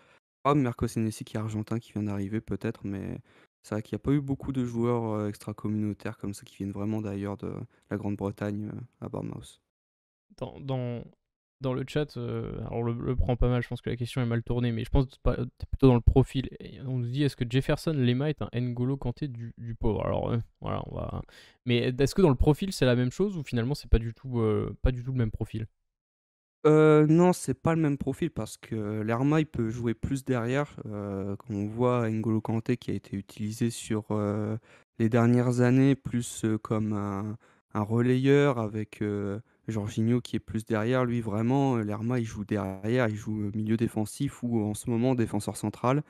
Ah, Mirko Senesi qui est argentin, qui vient d'arriver peut-être, mais c'est vrai qu'il n'y a pas eu beaucoup de joueurs extra-communautaires comme ça qui viennent vraiment d'ailleurs de la Grande-Bretagne à Bournemouth. Dans, dans le chat, alors le prend pas mal, je pense que la question est mal tournée, mais je pense que t'es plutôt dans le profil. Et on nous dit, est-ce que Jefferson Lema est un N'Golo Kanté du pauvre? Alors voilà, on va. Mais est-ce que dans le profil c'est la même chose ou finalement c'est pas du tout le même profil? Non, c'est pas le même profil parce que Lerma, il peut jouer plus derrière. Quand on voit N'Golo Kanté qui a été utilisé sur les dernières années, plus comme un relayeur avec Jorginho qui est plus derrière. Lui, vraiment, Lerma, il joue derrière, il joue milieu défensif ou en ce moment défenseur central.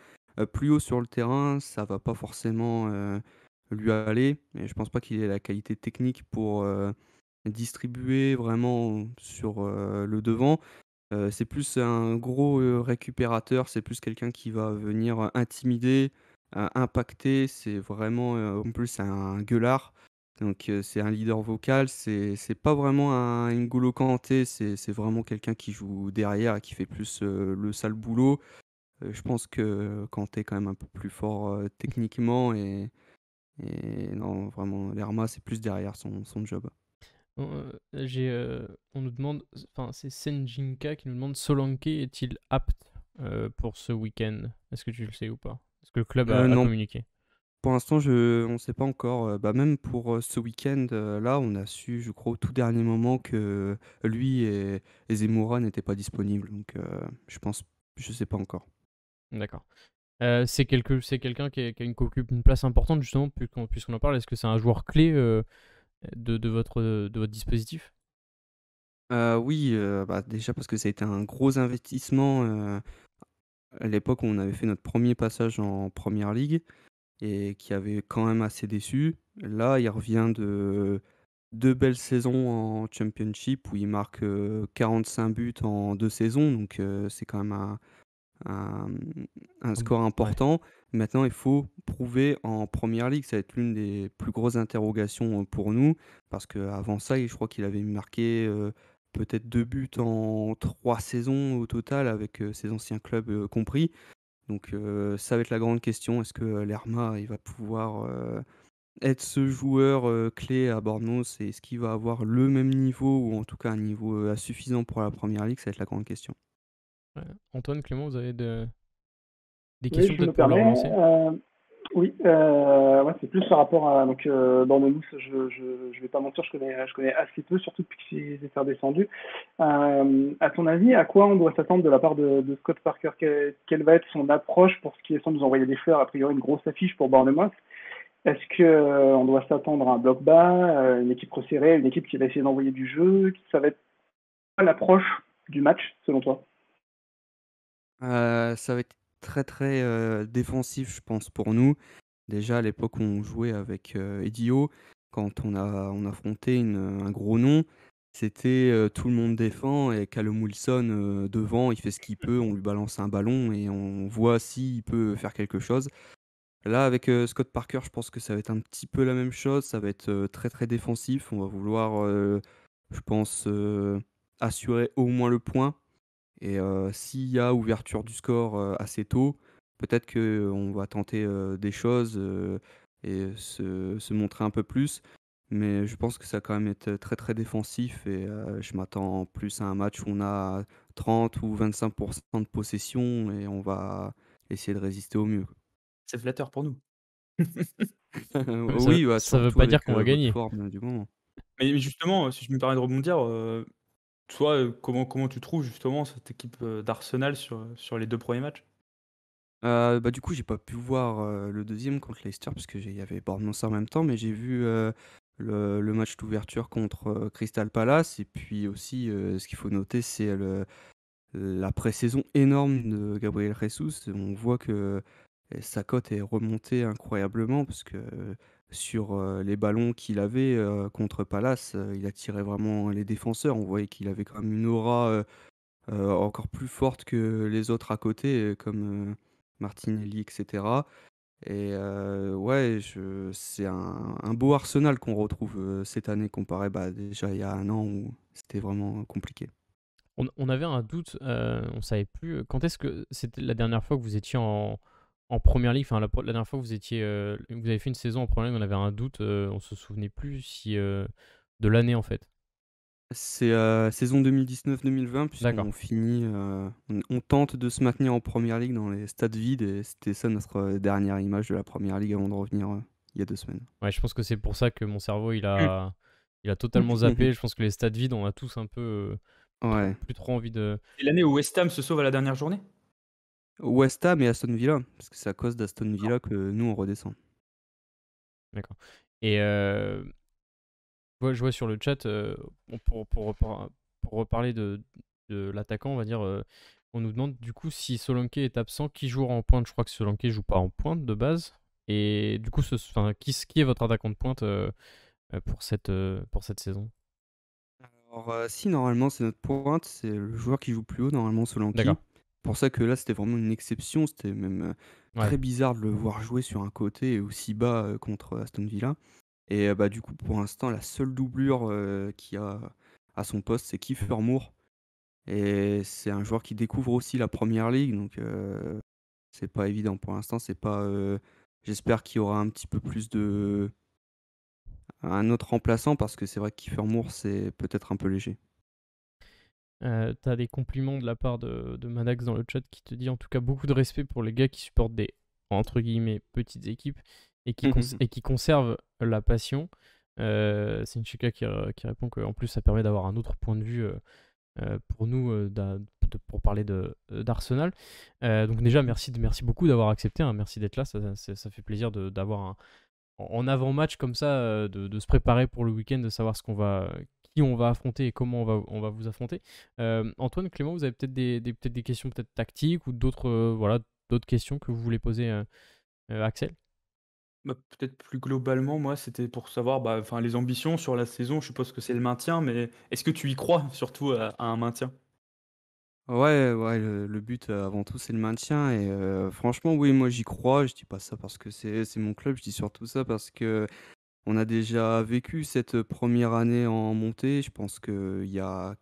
Plus haut sur le terrain, ça va pas forcément lui aller. Et je pense pas qu'il ait la qualité technique pour distribuer vraiment sur le devant. C'est plus un gros récupérateur, c'est plus quelqu'un qui va venir intimider, impacter. C'est vraiment, en plus, c'est un gueulard, donc c'est un leader vocal. C'est pas vraiment un N'Golo Kanté, c'est vraiment quelqu'un qui joue derrière et qui fait plus le sale boulot. Je pense que Kanté est quand même un peu plus fort techniquement et non, vraiment, Lerma, c'est plus derrière son job. On nous demande, enfin c'est Senjinka qui nous demande Solanke est-il apte pour ce week-end? Est-ce que tu le sais ou pas? Est-ce que le club a Non, communiqué? pour l'instant, on ne sait pas encore. Bah, même pour ce week-end, là, on a su, je crois, au tout dernier moment que lui et Zemmoura n'étaient pas disponibles. Donc, je sais pas encore. D'accord. C'est quelqu'un qui occupe une place importante justement puisqu'on en parle. Est-ce que c'est un joueur clé de votre dispositif? Oui, bah, déjà parce que ça a été un gros investissement à l'époque où on avait fait notre premier passage en Première Ligue et qui avait quand même assez déçu. Là, il revient de 2 belles saisons en Championship où il marque 45 buts en 2 saisons, donc c'est quand même un, un score Ouais. important. Maintenant, il faut prouver en Première Ligue. Ça va être l'une des plus grosses interrogations pour nous, parce qu'avant ça, je crois qu'il avait marqué peut-être 2 buts en 3 saisons au total, avec ses anciens clubs compris. Donc ça va être la grande question. Est-ce que Lerma il va pouvoir être ce joueur clé à Bournemouth et est-ce qu'il va avoir le même niveau ou en tout cas un niveau suffisant pour la Première Ligue? Ça va être la grande question. Ouais. Antoine, Clément, vous avez des Oui, questions je me peut-être pour le permets. relancer? Oui, ouais, c'est plus par rapport à donc Bournemouth, je vais pas mentir, je connais assez peu, surtout depuis qu'ils étaient redescendus. À ton avis, à quoi on doit s'attendre de la part de Scott Parker? Quelle va être son approche pour ce qui est sans nous envoyer des fleurs, a priori une grosse affiche pour Bournemouth? Est-ce que on doit s'attendre à un bloc bas, une équipe resserrée, une équipe qui va essayer d'envoyer du jeu? Ça va être quoi l'approche du match selon toi? Ça va être très, très, défensif, je pense, pour nous. Déjà, à l'époque où on jouait avec, Eddie Howe, quand on affrontait un gros nom, c'était, tout le monde défend et Callum Wilson, devant, il fait ce qu'il peut, on lui balance un ballon et on voit s'il peut faire quelque chose. Là, avec, Scott Parker, je pense que ça va être un petit peu la même chose. Ça va être, très, très défensif. On va vouloir, je pense, assurer au moins le point. Et s'il y a ouverture du score, assez tôt, peut-être qu'on va tenter, des choses, et se montrer un peu plus. Mais je pense que ça va quand même être très, très défensif et je m'attends plus à un match où on a 30 ou 25 de possession et on va essayer de résister au mieux. C'est flatteur pour nous. Mais Oui, bah, ça veut surtout pas dire avec, qu'on va votre gagner. forme, du moment. Mais justement, si je me permets de rebondir, toi, comment tu trouves justement cette équipe d'Arsenal sur les 2 premiers matchs? Bah, du coup, j'ai pas pu voir, le deuxième contre Leicester parce qu'il y avait Bournemouth en même temps, mais j'ai vu, le match d'ouverture contre, Crystal Palace et puis aussi, ce qu'il faut noter, c'est la pré-saison énorme de Gabriel Jesus. On voit que sa cote est remontée incroyablement parce que, sur, les ballons qu'il avait, contre Palace, il attirait vraiment les défenseurs. On voyait qu'il avait quand même une aura, encore plus forte que les autres à côté, comme, Martinelli et cetera et ouais, c'est un beau Arsenal qu'on retrouve, cette année comparé, bah, déjà il y a un an où c'était vraiment compliqué. On avait un doute, on savait plus quand est-ce que c'était la dernière fois que vous étiez en première ligue, enfin la dernière fois que vous avez fait une saison en première ligue, on avait un doute, on se souvenait plus si de l'année en fait. C'est saison 2019-2020 D'accord. puisqu'on finit, on tente de se maintenir en première ligue dans les stades vides et c'était ça notre dernière image de la première ligue avant de revenir il y a 2 semaines. Ouais, je pense que c'est pour ça que mon cerveau il a totalement zappé. Je pense que les stades vides, on a tous un peu Ouais. plus trop envie de. C'est l'année où West Ham se sauve à la dernière journée? West Ham et Aston Villa, parce que c'est à cause d'Aston Villa que nous on redescend. D'accord. Et je vois sur le chat, pour reparler de l'attaquant, on va dire, on nous demande du coup si Solanke est absent, qui jouera en pointe. Je crois que Solanke joue pas en pointe de base. Et du coup, qui est votre attaquant de pointe pour cette saison? Alors si normalement c'est notre pointe, c'est le joueur qui joue plus haut, normalement Solanke. D'accord. Pour ça que là c'était vraiment une exception, c'était même très Ouais. bizarre de le voir jouer sur un côté et aussi bas contre Aston Villa. Et bah du coup pour l'instant la seule doublure qu'il y a à son poste c'est Kiefer Moore. Et c'est un joueur qui découvre aussi la première ligue, donc c'est pas évident pour l'instant. C'est pas. J'espère qu'il y aura un petit peu plus de un autre remplaçant parce que c'est vrai que Kiefer Moore c'est peut-être un peu léger. T'as des compliments de la part de Madax dans le chat qui te dit en tout cas beaucoup de respect pour les gars qui supportent des entre guillemets petites équipes et qui conservent la passion. C'est une Chika qui répond qu'en plus ça permet d'avoir un autre point de vue pour nous pour parler d'Arsenal. Donc déjà merci beaucoup d'avoir accepté, hein, merci d'être là, ça fait plaisir d'avoir en avant-match comme ça, de se préparer pour le week-end, de savoir qui on va affronter et comment on va vous affronter. Antoine, Clément, vous avez peut-être peut-être des questions peut-être tactiques ou d'autres voilà, d'autres questions que vous voulez poser Axel? Bah, peut-être plus globalement, moi, c'était pour savoir bah, enfin, les ambitions sur la saison. Je suppose que c'est le maintien, mais est-ce que tu y crois surtout à un maintien? Ouais, ouais, le but avant tout c'est le maintien et franchement oui moi j'y crois. Je dis pas ça parce que c'est mon club, je dis surtout ça parce que on a déjà vécu cette première année en montée. Je pense que il y a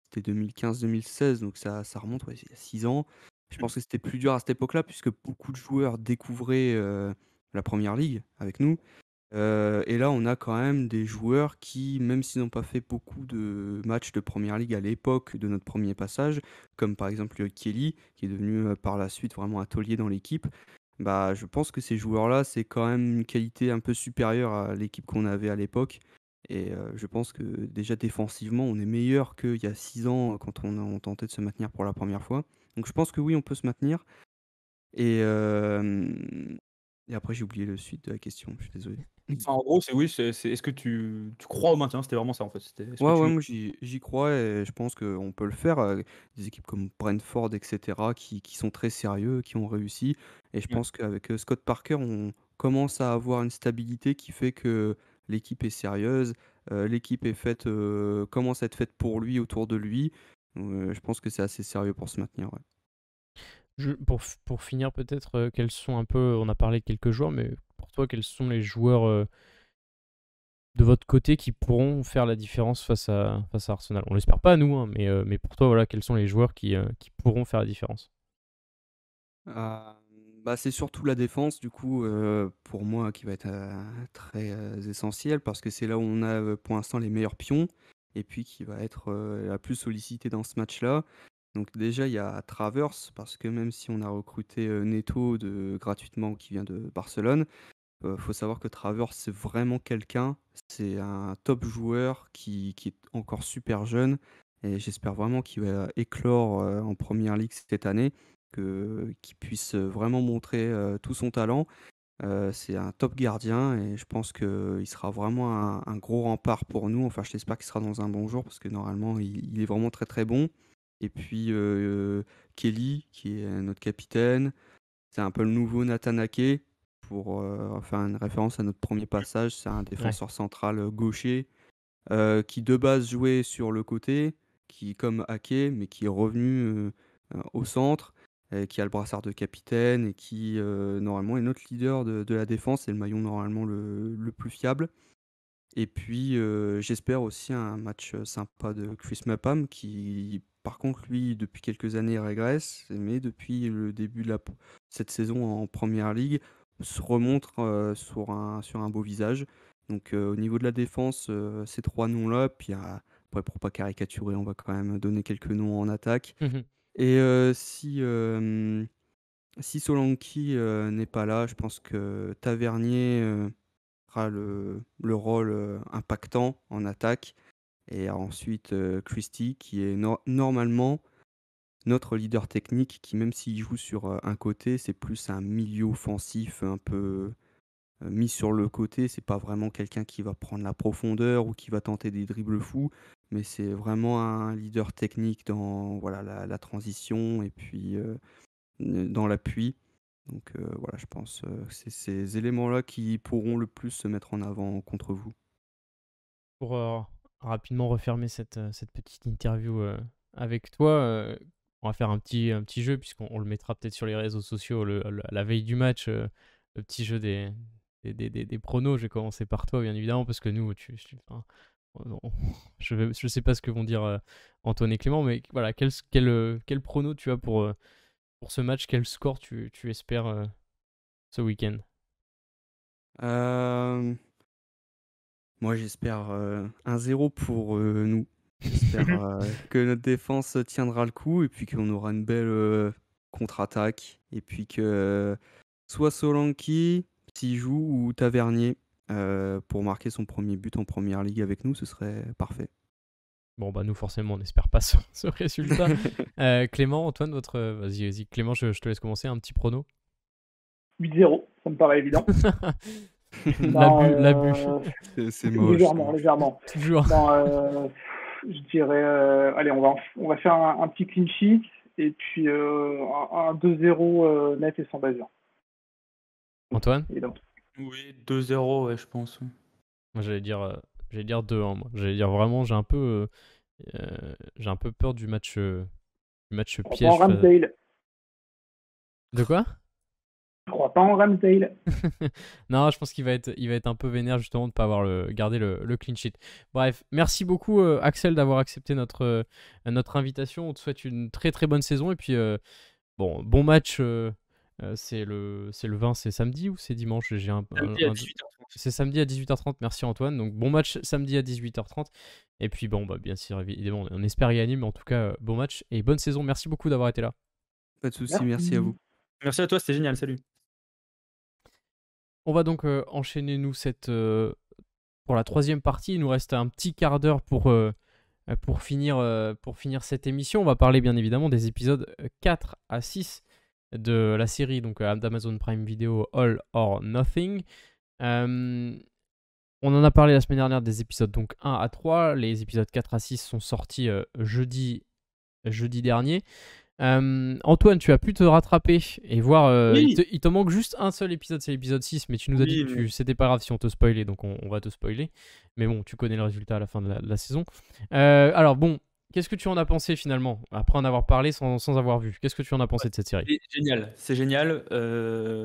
c'était 2015-2016, donc ça remonte, ouais, il y a 6 ans. Je pense que c'était plus dur à cette époque-là puisque beaucoup de joueurs découvraient, la première ligue avec nous. Et là, on a quand même des joueurs qui, même s'ils n'ont pas fait beaucoup de matchs de première ligue à l'époque de notre premier passage, comme par exemple Kelly, qui est devenu, par la suite vraiment un taulier dans l'équipe, bah, je pense que ces joueurs-là, c'est quand même une qualité un peu supérieure à l'équipe qu'on avait à l'époque et je pense que déjà défensivement, on est meilleur qu'il y a 6 ans quand on tentait de se maintenir pour la première fois. Donc je pense que oui, on peut se maintenir et et après j'ai oublié le suite de la question, je suis désolé. Enfin, en gros, c'est oui, est-ce que tu crois au maintien? C'était vraiment ça en fait. C'était est-ce que Ouais, ouais, tu. moi j'y crois et je pense qu'on peut le faire. Des équipes comme Brentford, etc., qui sont très sérieux, qui ont réussi. Et je Ouais. pense qu'avec Scott Parker, on commence à avoir une stabilité qui fait que l'équipe est sérieuse, l'équipe est faite, commence à être faite pour lui, autour de lui. Je pense que c'est assez sérieux pour se maintenir. Ouais. Pour finir peut-être, quels sont un peu, on a parlé de quelques joueurs, mais pour toi, quels sont les joueurs de votre côté qui pourront faire la différence face à Arsenal? On l'espère pas nous, hein, mais pour toi, voilà, quels sont les joueurs qui pourront faire la différence? Heu, Bah, c'est surtout la défense du coup, pour moi qui va être, très, essentielle parce que c'est là où on a, pour l'instant les meilleurs pions et puis qui va être, la plus sollicitée dans ce match-là. Donc déjà il y a Travers parce que même si on a recruté, Neto gratuitement qui vient de Barcelone, faut savoir que Travers c'est vraiment quelqu'un, c'est un top joueur qui est encore super jeune et j'espère vraiment qu'il va éclore, en première ligue cette année, qu'il puisse, vraiment montrer, tout son talent. C'est un top gardien et je pense qu'il sera vraiment un gros rempart pour nous. Enfin, j'espère qu'il sera dans un bon jour parce que normalement il est vraiment très, très bon et puis, Kelly qui est notre capitaine, c'est un peu le nouveau Nathan Ake pour, faire une référence à notre premier passage. C'est un Ouais. défenseur central, gaucher, qui de base jouait sur le côté, qui comme Ake, mais qui est revenu, au centre, qui a le brassard de capitaine et qui, normalement est notre leader de la défense et le maillon normalement le plus fiable. Et puis, j'espère aussi un match sympa de Chris Mepham qui, par contre, lui, depuis quelques années, régresse, mais depuis le début de cette saison en Première Ligue, se remontre sur un beau visage. Donc, au niveau de la défense, ces trois noms-là, puis après, pour pas caricaturer, on va quand même donner quelques noms en attaque. Mhm. Et si Solanke n'est pas là, je pense que Tavernier fera le rôle impactant en attaque. Et ensuite, Christie, qui est normalement notre leader technique, qui même s'il joue sur un côté, c'est plus un milieu offensif un peu mis sur le côté. C'est pas vraiment quelqu'un qui va prendre la profondeur ou qui va tenter des dribbles fous, mais c'est vraiment un leader technique dans voilà, la transition et puis dans l'appui. Donc voilà, je pense que c'est ces éléments-là qui pourront le plus se mettre en avant contre vous. Pour rapidement refermer cette petite interview avec toi, on va faire un petit jeu, puisqu'on le mettra peut-être sur les réseaux sociaux la veille du match, le petit jeu des pronos. Je vais commencer par toi, bien évidemment, parce que nous, enfin, je sais pas ce que vont dire Antoine et Clément, mais voilà, quel prono tu as pour ce match? Quel score tu espères ce week-end? Euh, Moi, j'espère 1-0 pour nous. J'espère que notre défense tiendra le coup et puis qu'on aura une belle contre-attaque. Et puis que soit Solanke, s'il joue, ou Tavernier pour marquer son premier but en Première Ligue avec nous, ce serait parfait. Bon, bah nous, forcément, on n'espère pas ce résultat. Clément, Antoine, vas-y, Clément, je te laisse commencer. Un petit prono. 8-0, ça me paraît évident. L'abus. C'est moche. Légèrement. Toujours. Je dirais, allez, on va faire un petit clean sheet et puis un 2-0 net et sans bavure. Antoine? Évidemment. Oui, 2-0, ouais, je pense. Moi, j'allais dire 2-1. Moi, j'allais dire vraiment, j'ai un peu peur du match piège. En Ramsdale. De quoi? Je crois pas en Ramsdale. Non, je pense qu'il va être un peu vénère justement de ne pas avoir gardé le clean sheet. Bref, merci beaucoup Axel d'avoir accepté notre invitation. On te souhaite une très très bonne saison et puis bon match. C'est le 20, c'est samedi ou c'est dimanche? Samedi à 18h30. C'est samedi à 18h30, merci Antoine. Donc bon match samedi à 18h30. Et puis bon, bah, bien sûr, évidemment, on espère gagner, mais en tout cas, bon match et bonne saison. Merci beaucoup d'avoir été là. Pas de souci, merci à vous. Merci à toi, c'était génial, salut. On va donc enchaîner, nous, pour la troisième partie. Il nous reste un petit quart d'heure pour finir cette émission. On va parler bien évidemment des épisodes 4 à 6 de la série donc d'Amazon Prime Video All or Nothing. On en a parlé la semaine dernière des épisodes donc 1 à 3. Les épisodes 4 à 6 sont sortis jeudi dernier. Antoine, tu as pu te rattraper et voir. Oui. Il te manque juste un seul épisode, c'est l'épisode 6, mais tu nous as dit que c'était pas grave si on te spoilait, donc on va te spoiler. Mais bon, tu connais le résultat à la fin de la saison. Alors bon, qu'est-ce que tu en as pensé finalement, après en avoir parlé sans avoir vu? Qu'est-ce que tu en as pensé de cette série? C'est génial.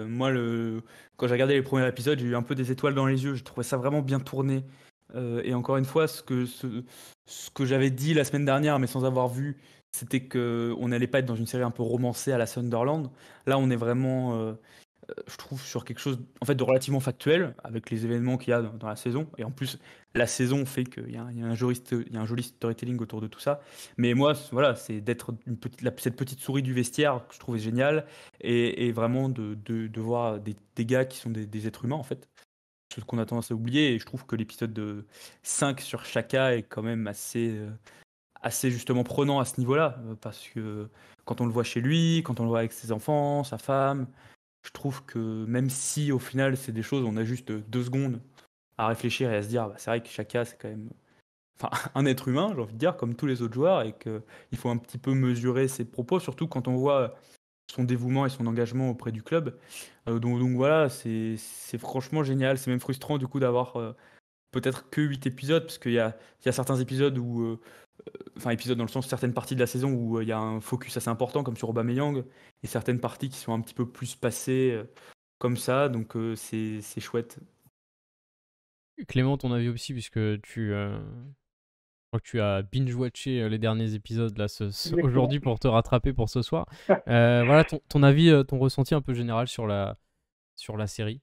Moi, quand j'ai regardé les premiers épisodes, j'ai eu un peu des étoiles dans les yeux. Je trouvais ça vraiment bien tourné. Et encore une fois, ce que j'avais dit la semaine dernière, mais sans avoir vu, c'était qu'on n'allait pas être dans une série un peu romancée à la Sunderland. Là, on est vraiment, je trouve, sur quelque chose en fait, de relativement factuel, avec les événements qu'il y a dans la saison. Et en plus, la saison fait qu'il y a un joli storytelling autour de tout ça. Mais moi, voilà, c'est d'être cette petite souris du vestiaire que je trouvais génial. Et vraiment de voir des gars qui sont des êtres humains, en fait. Ce qu'on a tendance à oublier. Et je trouve que l'épisode de 5 sur Chaka est quand même assez justement prenant à ce niveau-là. Parce que quand on le voit chez lui, quand on le voit avec ses enfants, sa femme, je trouve que même si au final c'est des choses, on a juste 2 secondes à réfléchir et à se dire, bah, c'est vrai que Chaka c'est quand même un être humain, j'ai envie de dire, comme tous les autres joueurs, et qu'il faut un petit peu mesurer ses propos, surtout quand on voit son dévouement et son engagement auprès du club. Donc voilà, c'est franchement génial. C'est même frustrant du coup d'avoir peut-être que 8 épisodes, parce qu'il y a certains épisodes où enfin épisodes dans le sens certaines parties de la saison où il y a un focus assez important comme sur Aubameyang et certaines parties qui sont un petit peu plus passées comme ça, donc c'est chouette. Clément, ton avis aussi, puisque je crois que tu as binge-watché les derniers épisodes là, Exactement. aujourd'hui pour te rattraper pour ce soir. Voilà ton avis, ton ressenti un peu général sur la série.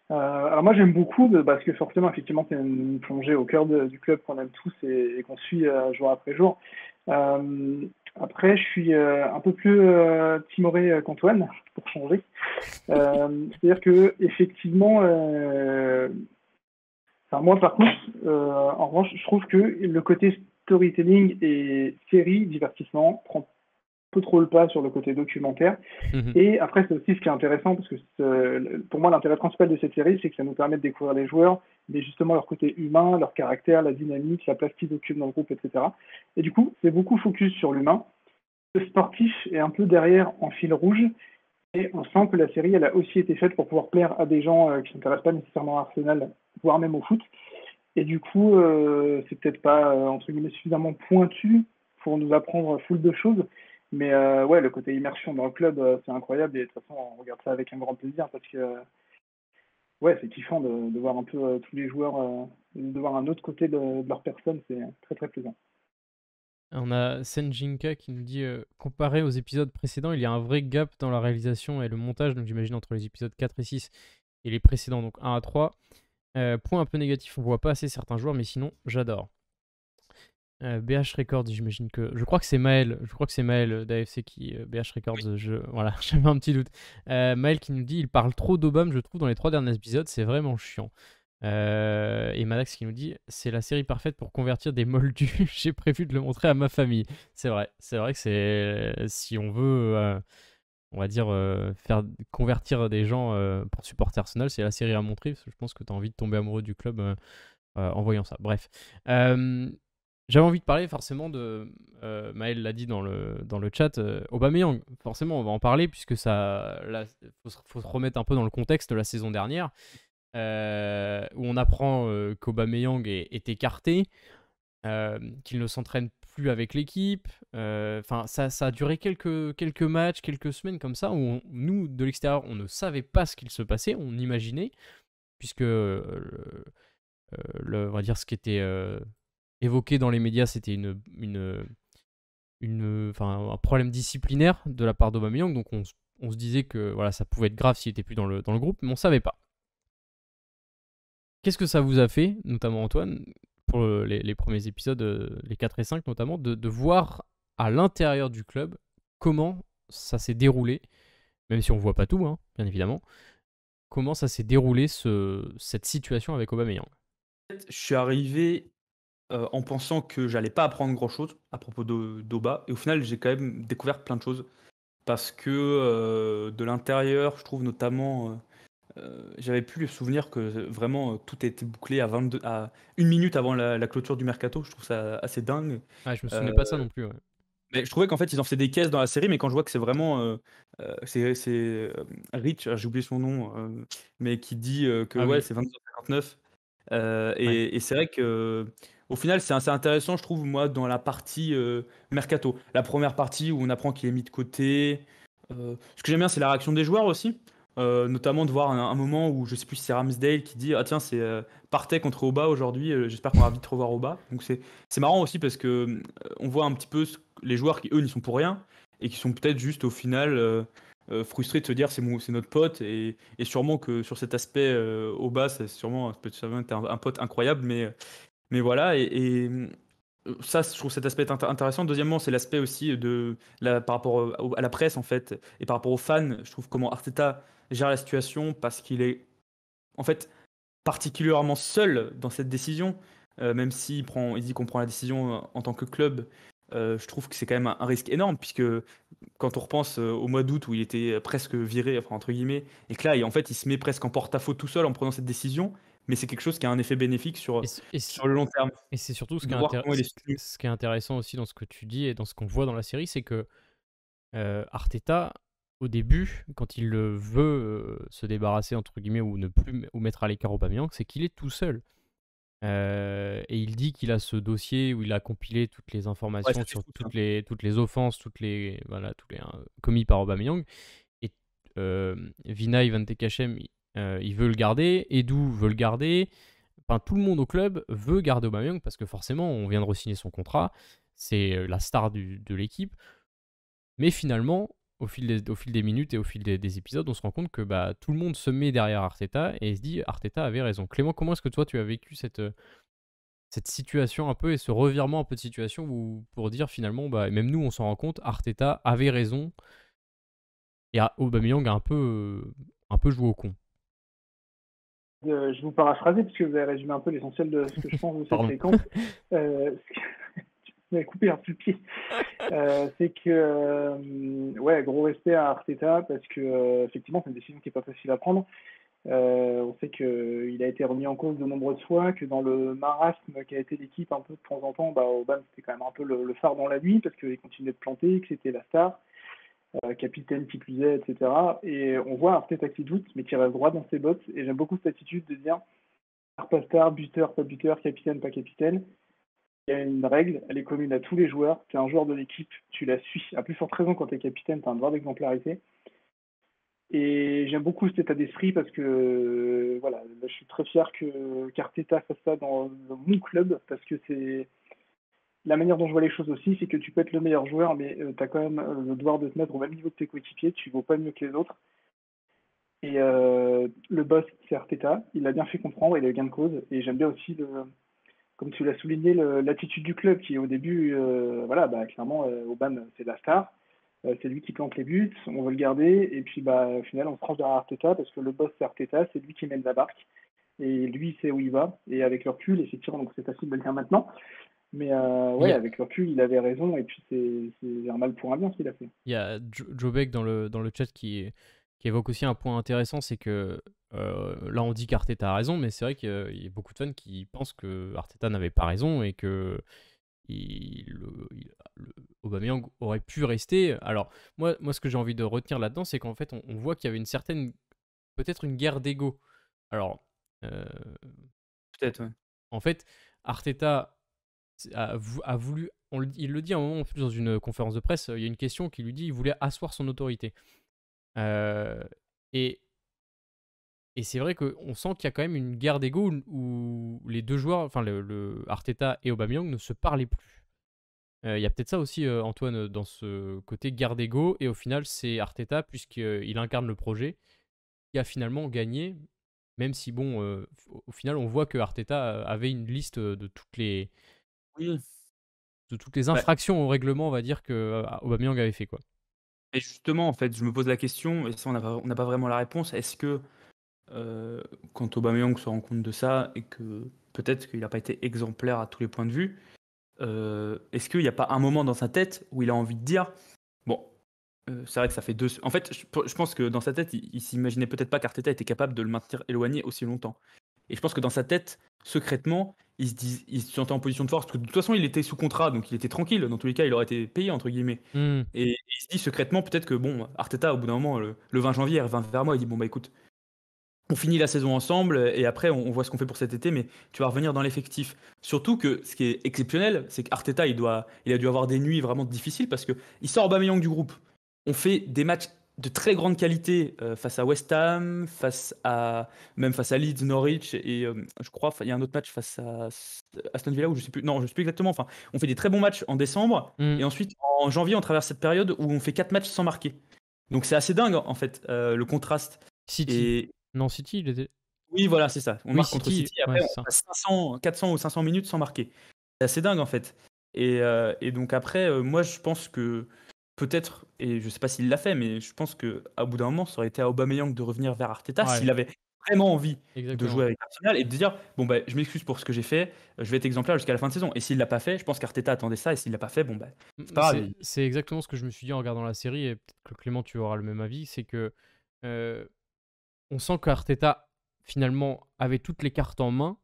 Alors moi j'aime beaucoup parce que forcément effectivement c'est une plongée au cœur du club qu'on aime tous et qu'on suit jour après jour. Après je suis un peu plus timoré qu'Antoine pour changer. C'est-à-dire que effectivement, enfin, moi par contre, en revanche je trouve que le côté storytelling et série divertissement prend peu trop le pas sur le côté documentaire. Mhm. Et après, c'est aussi ce qui est intéressant, parce que pour moi, l'intérêt principal de cette série, c'est que ça nous permet de découvrir les joueurs, mais justement leur côté humain, leur caractère, la dynamique, la place qu'ils occupent dans le groupe, etc. Et du coup, c'est beaucoup focus sur l'humain. Le sportif est un peu derrière en fil rouge, et on sent que la série, elle a aussi été faite pour pouvoir plaire à des gens qui ne s'intéressent pas nécessairement à Arsenal, voire même au foot. Et du coup, c'est peut-être pas, entre guillemets, suffisamment pointu pour nous apprendre full de choses. Mais ouais, le côté immersion dans le club, c'est incroyable. Et de toute façon, on regarde ça avec un grand plaisir parce que ouais, c'est kiffant de voir un peu tous les joueurs, de voir un autre côté de leur personne. C'est très très plaisant. On a Senjinka qui nous dit comparé aux épisodes précédents, il y a un vrai gap dans la réalisation et le montage, donc j'imagine entre les épisodes 4 et 6 et les précédents, donc 1 à 3. Point un peu négatif, on voit pas assez certains joueurs, mais sinon, j'adore. BH Records, j'imagine que. Je crois que c'est Maël d'AFC qui. BH Records, voilà, j'avais un petit doute. Maël qui nous dit il parle trop d'Obama, je trouve, dans les 3 derniers épisodes, c'est vraiment chiant. Et Madax qui nous dit c'est la série parfaite pour convertir des moldus, j'ai prévu de le montrer à ma famille. C'est vrai que c'est. Si on veut. On va dire faire convertir des gens pour supporter Arsenal, c'est la série à montrer parce que je pense que tu as envie de tomber amoureux du club en voyant ça. Bref. J'avais envie de parler forcément de. Maël l'a dit dans le chat, Aubameyang. Forcément, on va en parler puisque ça. Faut se remettre un peu dans le contexte de la saison dernière où on apprend qu'Aubameyang est écarté, qu'il ne s'entraîne plus avec l'équipe. Enfin, ça a duré quelques matchs, quelques semaines comme ça où nous, de l'extérieur, on ne savait pas ce qu'il se passait, on imaginait, puisque on va dire ce qui était évoqué dans les médias, c'était un problème disciplinaire de la part d'Aubameyang, donc on se disait que voilà, ça pouvait être grave s'il était plus dans le groupe, mais on savait pas. Qu'est-ce que ça vous a fait, notamment Antoine, pour les premiers épisodes, les 4 et 5 notamment, de voir à l'intérieur du club comment ça s'est déroulé, même si on voit pas tout, hein, bien évidemment, comment ça s'est déroulé cette situation avec Aubameyang. Je suis arrivé en pensant que j'allais pas apprendre grand chose à propos d'Oba, et au final j'ai quand même découvert plein de choses parce que de l'intérieur, je trouve notamment, j'avais plus le souvenir que vraiment tout était bouclé à 1 minute avant la clôture du mercato. Je trouve ça assez dingue. Ah, je me souvenais pas de ça non plus. Ouais. Mais je trouvais qu'en fait ils en faisaient des caisses dans la série, mais quand je vois que c'est vraiment c'est Rich, j'ai oublié son nom, mais qui dit que Ah ouais, oui. c'est 22h59. Ouais. Et c'est vrai que au final, c'est assez intéressant, je trouve, moi, dans la partie mercato. La première partie où on apprend qu'il est mis de côté. Ce que j'aime bien, c'est la réaction des joueurs aussi. Notamment de voir un moment où je sais plus si c'est Ramsdale qui dit ah tiens, c'est Partey contre Oba aujourd'hui, j'espère qu'on va vite revoir Oba. Donc c'est marrant aussi parce que on voit un petit peu les joueurs qui eux n'y sont pour rien et qui sont peut-être juste au final frustrés de se dire c'est notre pote, et sûrement que sur cet aspect Oba, c'est sûrement peut être un pote incroyable, mais voilà, ça, je trouve cet aspect intéressant. Deuxièmement, c'est l'aspect aussi par rapport à la presse, en fait, et par rapport aux fans. Je trouve comment Arteta gère la situation parce qu'il est, en fait, particulièrement seul dans cette décision. Même s'il il dit qu'on prend la décision en tant que club, je trouve que c'est quand même un risque énorme, puisque quand on repense au mois d'août où il était presque viré, enfin, entre guillemets, et que là, en fait, il se met presque en porte-à-faux tout seul en prenant cette décision, mais c'est quelque chose qui a un effet bénéfique sur le long terme. Et c'est surtout De voir comment il est soutenu. ce qui est intéressant aussi dans ce que tu dis et dans ce qu'on voit dans la série, c'est que Arteta, au début, quand il veut se débarrasser, entre guillemets, ou ne plus ou mettre à l'écart Aubameyang, c'est qu'il est tout seul. Et il dit qu'il a ce dossier où il a compilé toutes les informations Ouais, sur toutes les offenses, tous les commis par Aubameyang. Et Vinay Van Tekachem, il veut le garder, Edu veut le garder, enfin tout le monde au club veut garder Aubameyang parce que forcément on vient de re-signer son contrat, c'est la star de l'équipe, mais finalement au fil des minutes et au fil des épisodes, on se rend compte que bah, tout le monde se met derrière Arteta et se dit Arteta avait raison. Clément, comment est-ce que toi tu as vécu cette situation un peu et ce revirement un peu de situation où, pour dire finalement, bah, même nous on s'en rend compte, Arteta avait raison et Aubameyang a un peu joué au con. Je vous paraphraser parce que vous avez résumé un peu l'essentiel de ce que je pense de cette Pardon. séquence. Vous m'avez coupé un peu le pied. C'est que, ouais, gros respect à Arteta parce que, effectivement, c'est une décision qui n'est pas facile à prendre. On sait qu'il a été remis en cause de nombreuses fois, que dans le marasme qu'a été l'équipe un peu de temps en temps, bah, Aubameyang c'était quand même un peu le phare dans la nuit parce qu'il continuait de planter, que c'était la star, capitaine qui plus est, etc. Et on voit Arteta qui doute, mais qui reste droit dans ses bottes. Et j'aime beaucoup cette attitude de dire star, pas star, buteur, pas buteur, capitaine, pas capitaine. Il y a une règle, elle est commune à tous les joueurs. Tu es un joueur de l'équipe, tu la suis. À plus forte raison quand tu es capitaine, tu as un devoir d'exemplarité. Et j'aime beaucoup cet état d'esprit parce que voilà, là, je suis très fier qu'Arteta fasse ça dans mon club parce que c'est la manière dont je vois les choses aussi, c'est que tu peux être le meilleur joueur, mais tu as quand même le devoir de te mettre au même niveau de tes coéquipiers, tu ne vaux pas mieux que les autres. Et le boss, c'est Arteta, il l'a bien fait comprendre, il a eu gain de cause. Et j'aime bien aussi, comme tu l'as souligné, l'attitude du club qui au début, voilà, bah, clairement, Aubameyang, c'est la star. C'est lui qui plante les buts, on veut le garder, et puis bah, au final on se range derrière Arteta parce que le boss c'est Arteta, c'est lui qui mène la barque, et lui sait où il va, et avec le recul, effectivement, donc c'est facile de le dire maintenant, mais ouais, Yeah. avec le recul, il avait raison, et puis c'est un mal pour un bien ce qu'il a fait. Il y a Joe Beck dans le chat qui évoque aussi un point intéressant, c'est que là on dit qu'Arteta a raison, mais c'est vrai qu'il y a beaucoup de fans qui pensent que Arteta n'avait pas raison et que Aubameyang aurait pu rester. Alors moi ce que j'ai envie de retenir là-dedans, c'est qu'en fait on voit qu'il y avait une certaine, peut-être une guerre d'ego. Alors Peut-être, ouais. en fait Arteta a voulu, il le dit à un moment en plus dans une conférence de presse, il y a une question qui lui dit il voulait asseoir son autorité. Et c'est vrai qu'on sent qu'il y a quand même une guerre d'ego où les deux joueurs, enfin le Arteta et Aubameyang ne se parlaient plus. Il y a peut-être ça aussi, Antoine, dans ce côté guerre d'ego, et au final c'est Arteta, puisqu'il incarne le projet, qui a finalement gagné, même si bon, au final on voit que Arteta avait une liste de toutes les Oui. infractions au règlement, on va dire, que Aubameyang avait fait, quoi. Et justement, en fait, je me pose la question, et ça, on n'a pas vraiment la réponse. Est-ce que quand Aubameyang se rend compte de ça et que peut-être qu'il n'a pas été exemplaire à tous les points de vue, est-ce qu'il n'y a pas un moment dans sa tête où il a envie de dire bon, c'est vrai que ça fait deux. En fait, je pense que dans sa tête, il s'imaginait peut-être pas qu'Arteta était capable de le maintenir éloigné aussi longtemps. Et je pense que dans sa tête, secrètement, il se sentait en position de force, parce que de toute façon, il était sous contrat, donc il était tranquille. Dans tous les cas, il aurait été payé, entre guillemets. Et il se dit secrètement, peut-être que, bon, Arteta, au bout d'un moment, le 20 janvier, il revient vers moi, il dit bon, bah écoute, on finit la saison ensemble, et après, on voit ce qu'on fait pour cet été, mais tu vas revenir dans l'effectif. Surtout que ce qui est exceptionnel, c'est qu'Arteta, il a dû avoir des nuits vraiment difficiles, parce qu'il sort Aubameyang du groupe. On fait des matchs de très grande qualité face à West Ham, même face à Leeds, Norwich, et je crois il y a un autre match face à Aston Villa où je sais plus exactement. Enfin, on fait des très bons matchs en décembre, et ensuite en janvier on traverse cette période où on fait 4 matchs sans marquer. Donc c'est assez dingue en fait le contraste. City. Et Non, City, il était. oui, voilà, c'est ça. On Oui, marque contre City, City, et après ouais, c'est on ça. passe 400 ou 500 minutes sans marquer. C'est assez dingue en fait. Et donc après, moi je pense que peut-être, et je sais pas s'il l'a fait, mais je pense qu'à bout d'un moment, ça aurait été à Aubameyang de revenir vers Arteta Ouais. s'il avait vraiment envie de Exactement. jouer avec Arsenal et de dire bon bah je m'excuse pour ce que j'ai fait, je vais être exemplaire jusqu'à la fin de saison. Et s'il l'a pas fait, je pense qu'Arteta attendait ça, et s'il l'a pas fait, bon bah c'est pas grave. C'est exactement ce que je me suis dit en regardant la série, et peut-être que Clément, tu auras le même avis, c'est que on sent qu'Arteta finalement avait toutes les cartes en main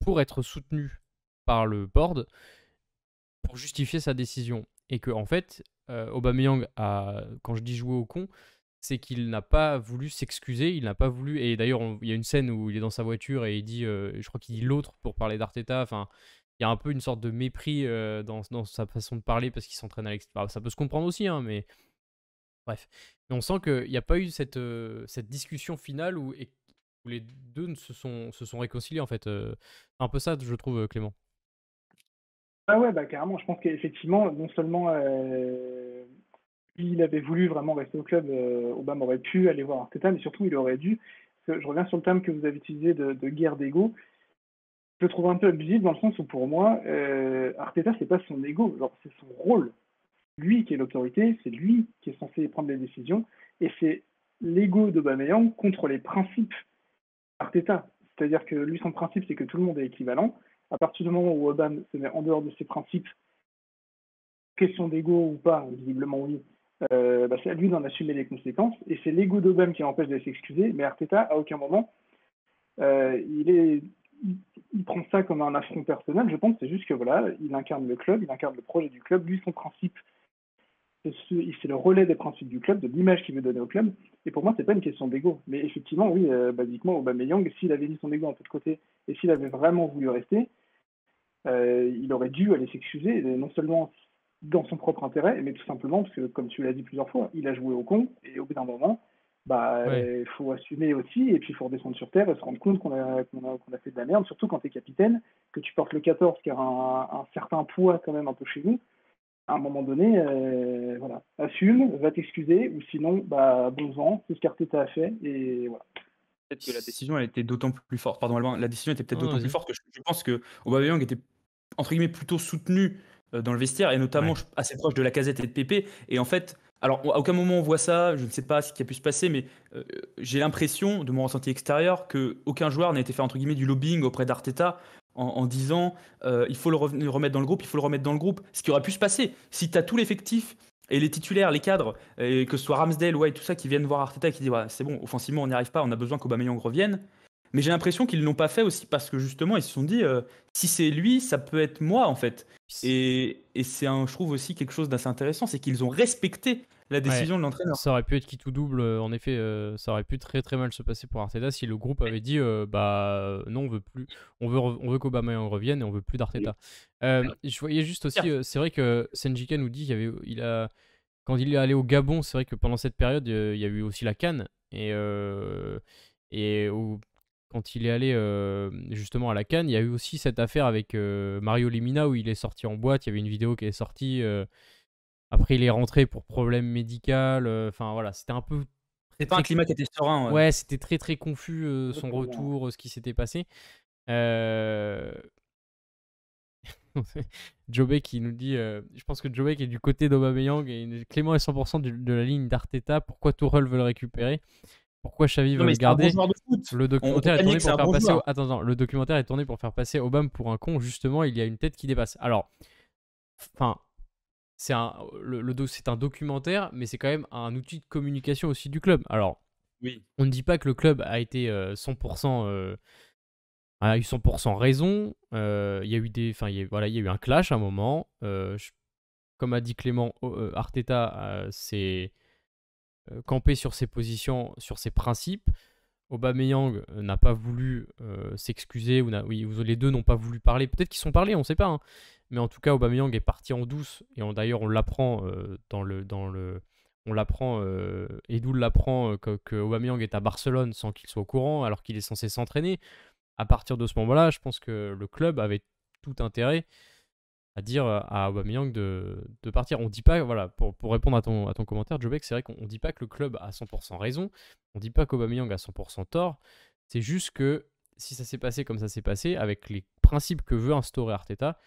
pour être soutenu par le board pour justifier sa décision, et que en fait Aubameyang a, quand je dis jouer au con, c'est qu'il n'a pas voulu s'excuser, il n'a pas voulu, et d'ailleurs il y a une scène où il est dans sa voiture et il dit, je crois qu'il dit l'autre pour parler d'Arteta, enfin il y a un peu une sorte de mépris dans sa façon de parler parce qu'il s'entraîne à l'extérieur. Ça peut se comprendre aussi, hein, mais bref. Mais on sent qu'il n'y a pas eu cette discussion finale où où les deux se sont réconciliés en fait. C'est un peu ça, je trouve, Clément. Ah ouais, bah carrément, je pense qu'effectivement, non seulement s'il avait voulu vraiment rester au club, Obama aurait pu aller voir Arteta, mais surtout il aurait dû, parce que je reviens sur le terme que vous avez utilisé de guerre d'ego, je le trouve un peu abusif dans le sens où pour moi, Arteta c'est pas son ego, genre c'est son rôle. Lui qui est l'autorité, c'est lui qui est censé prendre les décisions, et c'est l'ego d'Aubameyang contre les principes Arteta. C'est-à-dire que lui, son principe, c'est que tout le monde est équivalent. À partir du moment où Obama se met en dehors de ses principes, question d'ego ou pas, visiblement oui, bah, c'est à lui d'en assumer les conséquences. Et c'est l'ego d'Obama qui l'empêche de s'excuser, mais Arteta, à aucun moment, il prend ça comme un affront personnel. Je pense c'est juste que voilà, il incarne le club, il incarne le projet du club. Lui, son principe, c'est le relais des principes du club, de l'image qu'il veut donner au club. Et pour moi, c'est pas une question d'ego. Mais effectivement, oui, basiquement, Aubameyang, s'il avait mis son ego un peu de côté et s'il avait vraiment voulu rester, il aurait dû aller s'excuser, non seulement dans son propre intérêt, mais tout simplement parce que, comme tu l'as dit plusieurs fois, il a joué au con et au bout d'un moment, bah, Ouais. faut assumer aussi et puis il faut redescendre sur terre et se rendre compte qu'on a fait de la merde, surtout quand tu es capitaine, que tu portes le 14 qui a un certain poids quand même un peu chez nous. À un moment donné, voilà, assume, va t'excuser, ou sinon, bah, bon vent, c'est ce qu'Arteta a fait, et voilà. Peut-être que la décision elle était d'autant plus forte. Pardon, Alban, la décision était peut-être Non, d'autant plus vas-y. forte que je pense que Aubameyang était entre guillemets plutôt soutenu dans le vestiaire et notamment Ouais. assez proche de Lacazette et de Pépé. Et en fait, alors à aucun moment on voit ça, je ne sais pas ce qui a pu se passer, mais j'ai l'impression de mon ressenti extérieur que aucun joueur n'a été fait entre guillemets du lobbying auprès d'Arteta en disant il faut le remettre dans le groupe, il faut le remettre dans le groupe. Ce qui aurait pu se passer si tu as tout l'effectif et les titulaires, les cadres, et que ce soit Ramsdale, ouais, tout ça, qui viennent voir Arteta et qui disent ouais, c'est bon, offensivement on n'y arrive pas, on a besoin qu'Aubameyang revienne. Mais j'ai l'impression qu'ils ne l'ont pas fait aussi parce que justement ils se sont dit si c'est lui, ça peut être moi en fait. Et c'est je trouve aussi quelque chose d'assez intéressant, c'est qu'ils ont respecté la Ouais, décision de l'entraîneur. ça aurait pu être qui tout double. En effet, ça aurait pu très très mal se passer pour Arteta si le groupe avait dit bah non, on veut plus, on veut qu'Aubameyang revienne et on veut plus d'Arteta. Je voyais juste aussi, c'est vrai que Senjika nous dit quand il est allé au Gabon, c'est vrai que pendant cette période, il y a eu aussi la CAN et quand il est allé justement à la CAN, il y a eu aussi cette affaire avec Mario Lemina où il est sorti en boîte. Il y avait une vidéo qui est sortie. Après, il est rentré pour problème médical. Enfin, voilà, c'était un peu C'est pas un climat qui était serein. ouais, c'était très très confus son Exactement. retour, ce qui s'était passé. Euh... Jobek qui nous dit je pense que Jobek est du côté d'Aubameyang et Clément est 100% de la ligne d'Arteta. Pourquoi Tuchel veut le récupérer? Pourquoi Xavi veut Non mais le c'est un bon garder? joueur de foot. Le On peut documentaire pas est nier tourné que c'est pour un faire bon passer joueur. attends, le documentaire est tourné pour faire passer Obama pour un con. Justement, il y a une tête qui dépasse. Alors, enfin, c'est c'est un documentaire, mais c'est quand même un outil de communication aussi du club. Alors, Oui. on ne dit pas que le club a été 100% a eu 100% raison. Il y a eu voilà, il y a eu un clash à un moment. Comme a dit Clément, Arteta s'est campé sur ses positions, sur ses principes. Aubameyang n'a pas voulu s'excuser, oui, les deux n'ont pas voulu parler. Peut-être qu'ils sont parlé, on ne sait pas. Hein. Mais en tout cas, Aubameyang est parti en douce. Et d'ailleurs, on l'apprend on l'apprend, Edu l'apprend que Aubameyang est à Barcelone sans qu'il soit au courant, alors qu'il est censé s'entraîner. À partir de ce moment-là, je pense que le club avait tout intérêt à dire à Aubameyang de partir. On dit pas, voilà, pour répondre à ton commentaire, Jobek, c'est vrai qu'on dit pas que le club a 100% raison, on dit pas qu'Aubameyang a 100% tort, c'est juste que si ça s'est passé comme ça s'est passé, avec les principes que veut instaurer Arteta,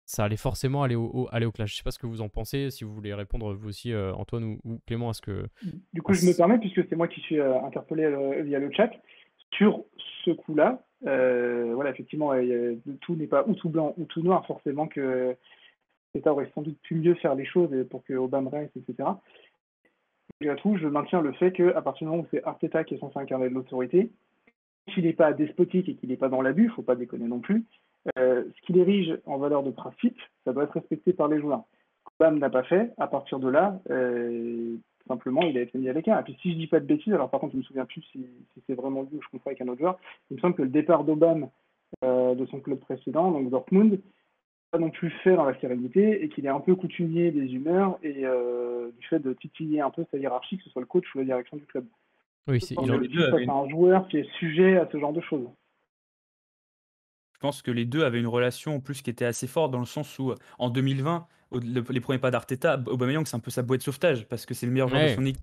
ça allait forcément aller au clash. Je sais pas ce que vous en pensez, si vous voulez répondre vous aussi, Antoine ou Clément, à ce que... Du coup, je me permets, puisque c'est moi qui suis interpellé via le chat, sur ce coup-là, voilà, effectivement, tout n'est pas ou tout blanc ou tout noir, forcément que Arteta aurait sans doute pu mieux faire les choses pour que Obama reste, etc. Malgré tout, je maintiens le fait qu'à partir du moment où c'est Arteta qui est censé incarner de l'autorité, s'il n'est pas despotique et qu'il n'est pas dans l'abus, il ne faut pas déconner non plus, ce qu'il érige en valeur de principe, ça doit être respecté par les joueurs. Obama n'a pas fait, à partir de là, simplement, il a été mis à l'écart. Et puis, si je dis pas de bêtises, alors par contre, je me souviens plus si c'est vraiment lui ou je confonds avec un autre joueur, il me semble que le départ d'Obama de son club précédent, donc Dortmund, pas non plus fait dans la sérénité et qu'il est un peu coutumier des humeurs et du fait de titiller un peu sa hiérarchie, que ce soit le coach ou la direction du club. Oui, Je c'est, pense il que en- les c'est deux avaient un joueur qui est sujet à ce genre de choses. Je pense que les deux avaient une relation en plus qui était assez forte dans le sens où en 2020, les premiers pas d'Arteta, Aubameyang c'est un peu sa bouée de sauvetage parce que c'est le meilleur joueur de Ouais. son équipe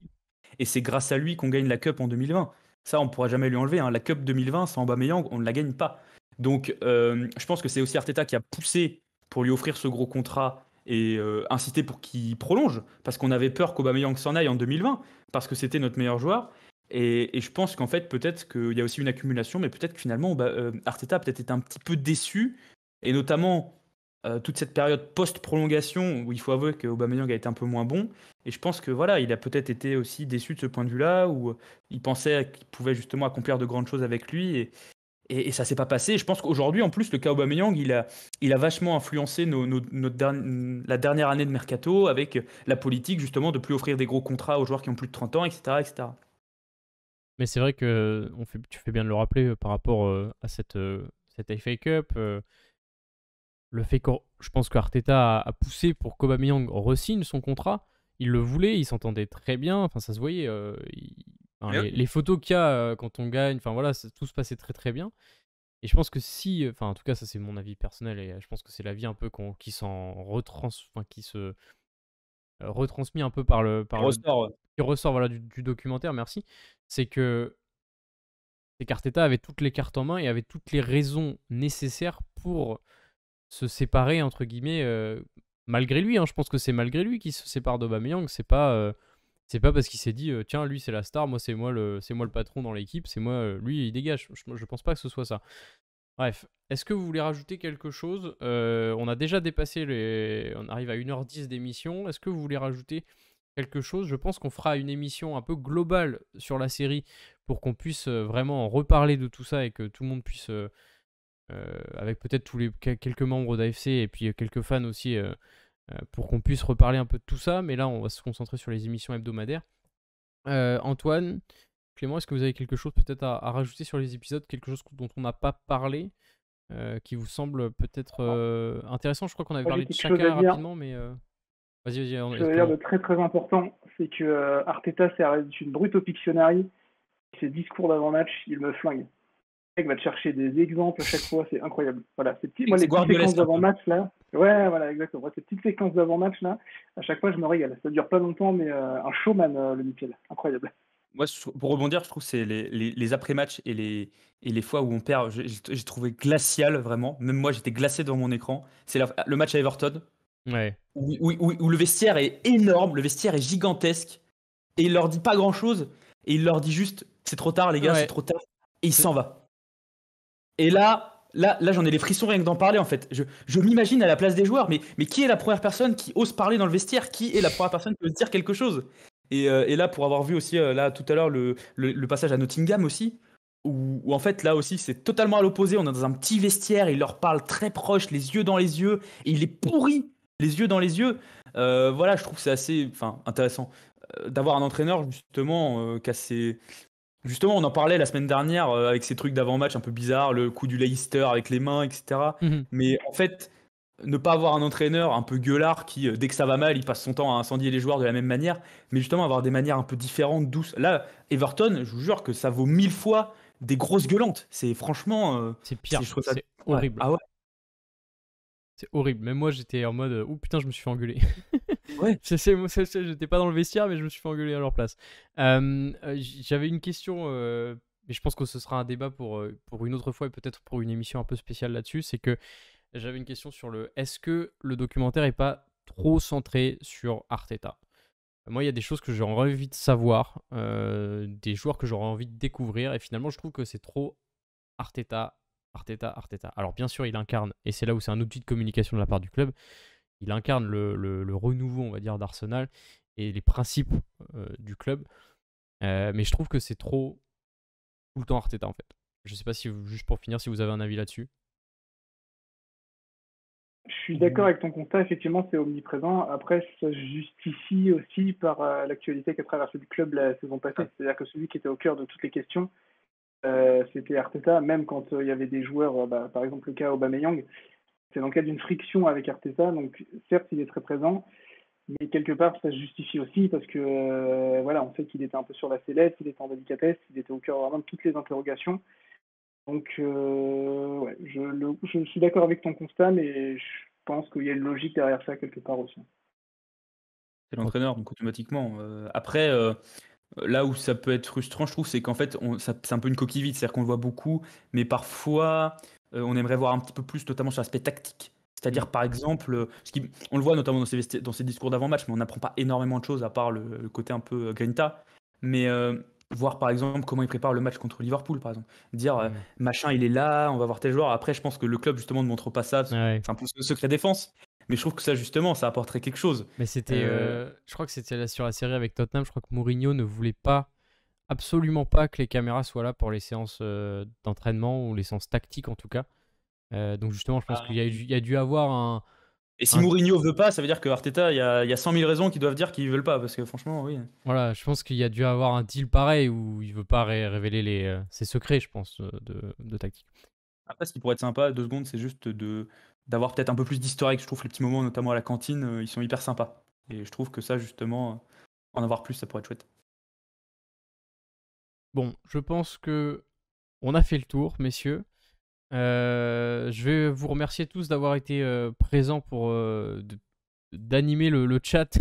et c'est grâce à lui qu'on gagne la Cup en 2020. Ça, on pourra jamais lui enlever, hein. La Cup 2020 sans Aubameyang, on ne la gagne pas. Donc, je pense que c'est aussi Arteta qui a poussé pour lui offrir ce gros contrat et incité pour qu'il prolonge parce qu'on avait peur qu'Aubameyang s'en aille en 2020 parce que c'était notre meilleur joueur. Et je pense qu'en fait, peut-être qu'il y a aussi une accumulation, mais peut-être que finalement, Arteta a peut-être été un petit peu déçu, et notamment toute cette période post-prolongation où il faut avouer qu'Aubameyang a été un peu moins bon. Et je pense que voilà, il a peut-être été aussi déçu de ce point de vue-là, où il pensait qu'il pouvait justement accomplir de grandes choses avec lui, et ça s'est pas passé. Et je pense qu'aujourd'hui, en plus, le cas Aubameyang, il a vachement influencé la dernière année de mercato avec la politique justement de plus offrir des gros contrats aux joueurs qui ont plus de 30 ans, etc., etc. Mais c'est vrai que tu fais bien de le rappeler par rapport à cette FA Cup. Le fait que je pense qu'Arteta a poussé pour qu'Aubameyang re-signe son contrat. Il le voulait, il s'entendait très bien. Enfin, ça se voyait. Enfin, Mais oui. les photos qu'il y a quand on gagne, enfin voilà, tout se passait très très bien. Et je pense que si, enfin en tout cas ça c'est mon avis personnel et je pense que c'est l'avis un peu qui se retransmis un peu Il ressort. qui ressort voilà du documentaire. Merci. C'est que qu'Arteta avait toutes les cartes en main et avait toutes les raisons nécessaires pour se séparer entre guillemets malgré lui, hein. Je pense que c'est malgré lui qu'il se sépare d'Aubameyang. C'est pas parce qu'il s'est dit tiens lui c'est la star, moi c'est moi le patron dans l'équipe, c'est moi lui il dégage. Je pense pas que ce soit ça. Bref, est-ce que vous voulez rajouter quelque chose? On a déjà dépassé on arrive à 1h10 d'émission. Est-ce que vous voulez rajouter quelque chose? Je pense qu'on fera une émission un peu globale sur la série pour qu'on puisse vraiment en reparler de tout ça et que tout le monde puisse avec peut-être quelques membres d'AFC et puis quelques fans aussi, pour qu'on puisse reparler un peu de tout ça. Mais là, on va se concentrer sur les émissions hebdomadaires. Antoine, Clément, est-ce que vous avez quelque chose peut-être à rajouter sur les épisodes, quelque chose dont on n'a pas parlé, qui vous semble peut-être intéressant? Je crois qu'on avait Moi, j'ai parlé de quelque chose chacun à dire. rapidement, mais vas-y, Quelque chose à dire de Clément. très très important, c'est que Arteta, c'est une brute au Pictionary. Ses discours d'avant-match, il me flingue. Le mec va te chercher des exemples à chaque fois, c'est incroyable. Voilà, moi, les C'est petites séquences Guardiolesque un peu. d'avant-match, là. Ouais, voilà, exactement. Moi, ces petites séquences d'avant-match, là, à chaque fois, je me régale. Ça dure pas longtemps, mais un showman, le Michel. Incroyable. Moi, pour rebondir, je trouve que c'est les après-matchs et les fois où on perd, j'ai trouvé glacial vraiment. Même moi, j'étais glacé devant mon écran. C'est le match à Everton Ouais. où le vestiaire est énorme, le vestiaire est gigantesque et il leur dit pas grand-chose et il leur dit juste c'est trop tard les gars, c'est Ouais. trop tard et il s'en va. Et là, j'en ai les frissons rien que d'en parler en fait. Je m'imagine à la place des joueurs, mais qui est la première personne qui ose parler dans le vestiaire? Qui est la première personne qui ose dire quelque chose? Et là, pour avoir vu aussi là tout à l'heure le passage à Nottingham aussi, où en fait là aussi c'est totalement à l'opposé. On est dans un petit vestiaire, il leur parle très proche, les yeux dans les yeux, et il est pourri, les yeux dans les yeux. Voilà, je trouve que c'est assez, intéressant d'avoir un entraîneur justement qui a ses Justement, on en parlait la semaine dernière avec ces trucs d'avant-match un peu bizarres, le coup du Leicester avec les mains, etc. Mhm. Mais en fait, ne pas avoir un entraîneur un peu gueulard qui, dès que ça va mal, il passe son temps à incendier les joueurs de la même manière, mais justement avoir des manières un peu différentes, douces. Là, Everton, je vous jure que ça vaut 1000 fois des grosses gueulantes. C'est franchement. C'est pire, je trouve ça. c'est Ouais. horrible. Ah ouais. C'est horrible. Même moi, j'étais en mode ouh putain, je me suis fait engueuler. Ouais. J'étais pas dans le vestiaire, mais je me suis fait engueuler à leur place. J'avais une question, mais je pense que ce sera un débat pour une autre fois et peut-être pour une émission un peu spéciale là-dessus. C'est que j'avais une question sur est-ce que le documentaire est pas trop centré sur Arteta? Moi, il y a des choses que j'aurais envie de savoir, des joueurs que j'aurais envie de découvrir, et finalement, je trouve que c'est trop Arteta, Arteta, Arteta. Alors, bien sûr, il incarne, et c'est là où c'est un outil de communication de la part du club, il incarne le renouveau, on va dire, d'Arsenal et les principes du club. Mais je trouve que c'est trop tout le temps Arteta, en fait. Je sais pas si, juste pour finir, si vous avez un avis là-dessus. Je suis d'accord avec ton constat, effectivement, c'est omniprésent. Après, ça se justifie aussi par l'actualité qu'a traversé le club la saison passée. C'est-à-dire que celui qui était au cœur de toutes les questions, c'était Arteta, même quand il y avait des joueurs, par exemple le cas Aubameyang, c'est dans le cadre d'une friction avec Arteta, donc certes il est très présent, Mais quelque part, ça se justifie aussi parce que voilà, on sait qu'il était un peu sur la sellette, il était en délicatesse, il était au cœur vraiment de toutes les interrogations. Donc, ouais, je suis d'accord avec ton constat, mais je pense qu'il y a une logique derrière ça quelque part aussi. C'est l'entraîneur, donc automatiquement. Après, là où ça peut être frustrant, je trouve, c'est qu'en fait, c'est un peu une coquille vide. C'est-à-dire qu'on le voit beaucoup, mais parfois, on aimerait voir un petit peu plus, notamment sur l'aspect tactique. C'est-à-dire, par exemple, on le voit notamment dans ses discours d'avant-match, mais on n'apprend pas énormément de choses à part le côté un peu grinta. Mais voir, par exemple, comment il prépare le match contre Liverpool, par exemple. Dire, machin, il est là, on va voir tel joueur. Après, je pense que le club, justement, ne montre pas ça. Ouais. C'est un peu ce secret défense. Mais je trouve que ça, justement, ça apporterait quelque chose. Mais c'était, je crois que c'était sur la série avec Tottenham, je crois que Mourinho ne voulait absolument pas que les caméras soient là pour les séances d'entraînement ou les séances tactiques en tout cas. Donc justement, je pense qu'il y a dû avoir un... Et si Mourinho veut pas, ça veut dire que Arteta, il y a 100 000 raisons qui doivent dire qu'ils veulent pas, parce que franchement, oui. Voilà, je pense qu'il y a dû avoir un deal pareil où il veut pas révéler ses secrets, je pense, de tactique. Après, ce qui pourrait être sympa, 2 secondes, c'est juste d'avoir peut-être un peu plus d'historique. Je trouve les petits moments, notamment à la cantine, ils sont hyper sympas. Et je trouve que ça, justement, en avoir plus, ça pourrait être chouette. Bon, je pense que on a fait le tour, messieurs. Je vais vous remercier tous d'avoir été présents pour d'animer le chat.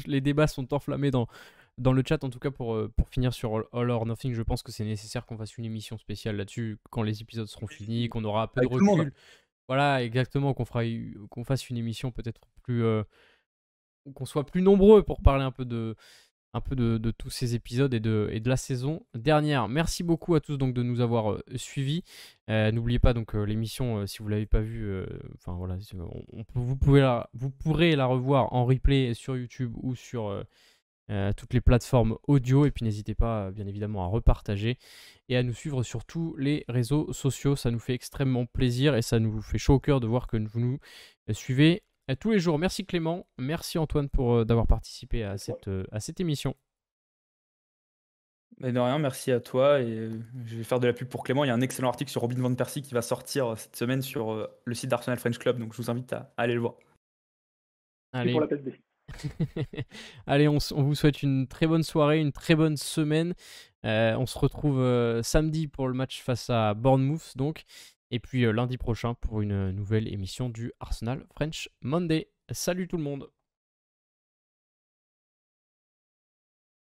Les débats sont enflammés dans le chat, en tout cas pour finir sur All or Nothing. Je pense que c'est nécessaire qu'on fasse une émission spéciale là-dessus quand les épisodes seront finis, qu'on aura un peu de Avec tout le monde. recul. Voilà, exactement, qu'on fasse une émission peut-être plus... qu'on soit plus nombreux pour parler un peu de tous ces épisodes et de la saison dernière. Merci beaucoup à tous donc de nous avoir suivis. N'oubliez pas donc l'émission si vous l'avez pas vue. Enfin voilà, vous pourrez la revoir en replay sur YouTube ou sur toutes les plateformes audio. Et puis n'hésitez pas bien évidemment à repartager et à nous suivre sur tous les réseaux sociaux. Ça nous fait extrêmement plaisir et ça nous fait chaud au cœur de voir que vous nous suivez tous les jours. Merci Clément, merci Antoine pour d'avoir participé à cette émission. Mais de rien, merci à toi. Et je vais faire de la pub pour Clément. Il y a un excellent article sur Robin Van Persie qui va sortir cette semaine sur le site d'Arsenal French Club. Donc je vous invite à aller le voir. Allez. Pour la PSB. Allez, on vous souhaite une très bonne soirée, une très bonne semaine. On se retrouve samedi pour le match face à Bournemouth donc. Et puis lundi prochain pour une nouvelle émission du Arsenal French Monday. Salut tout le monde!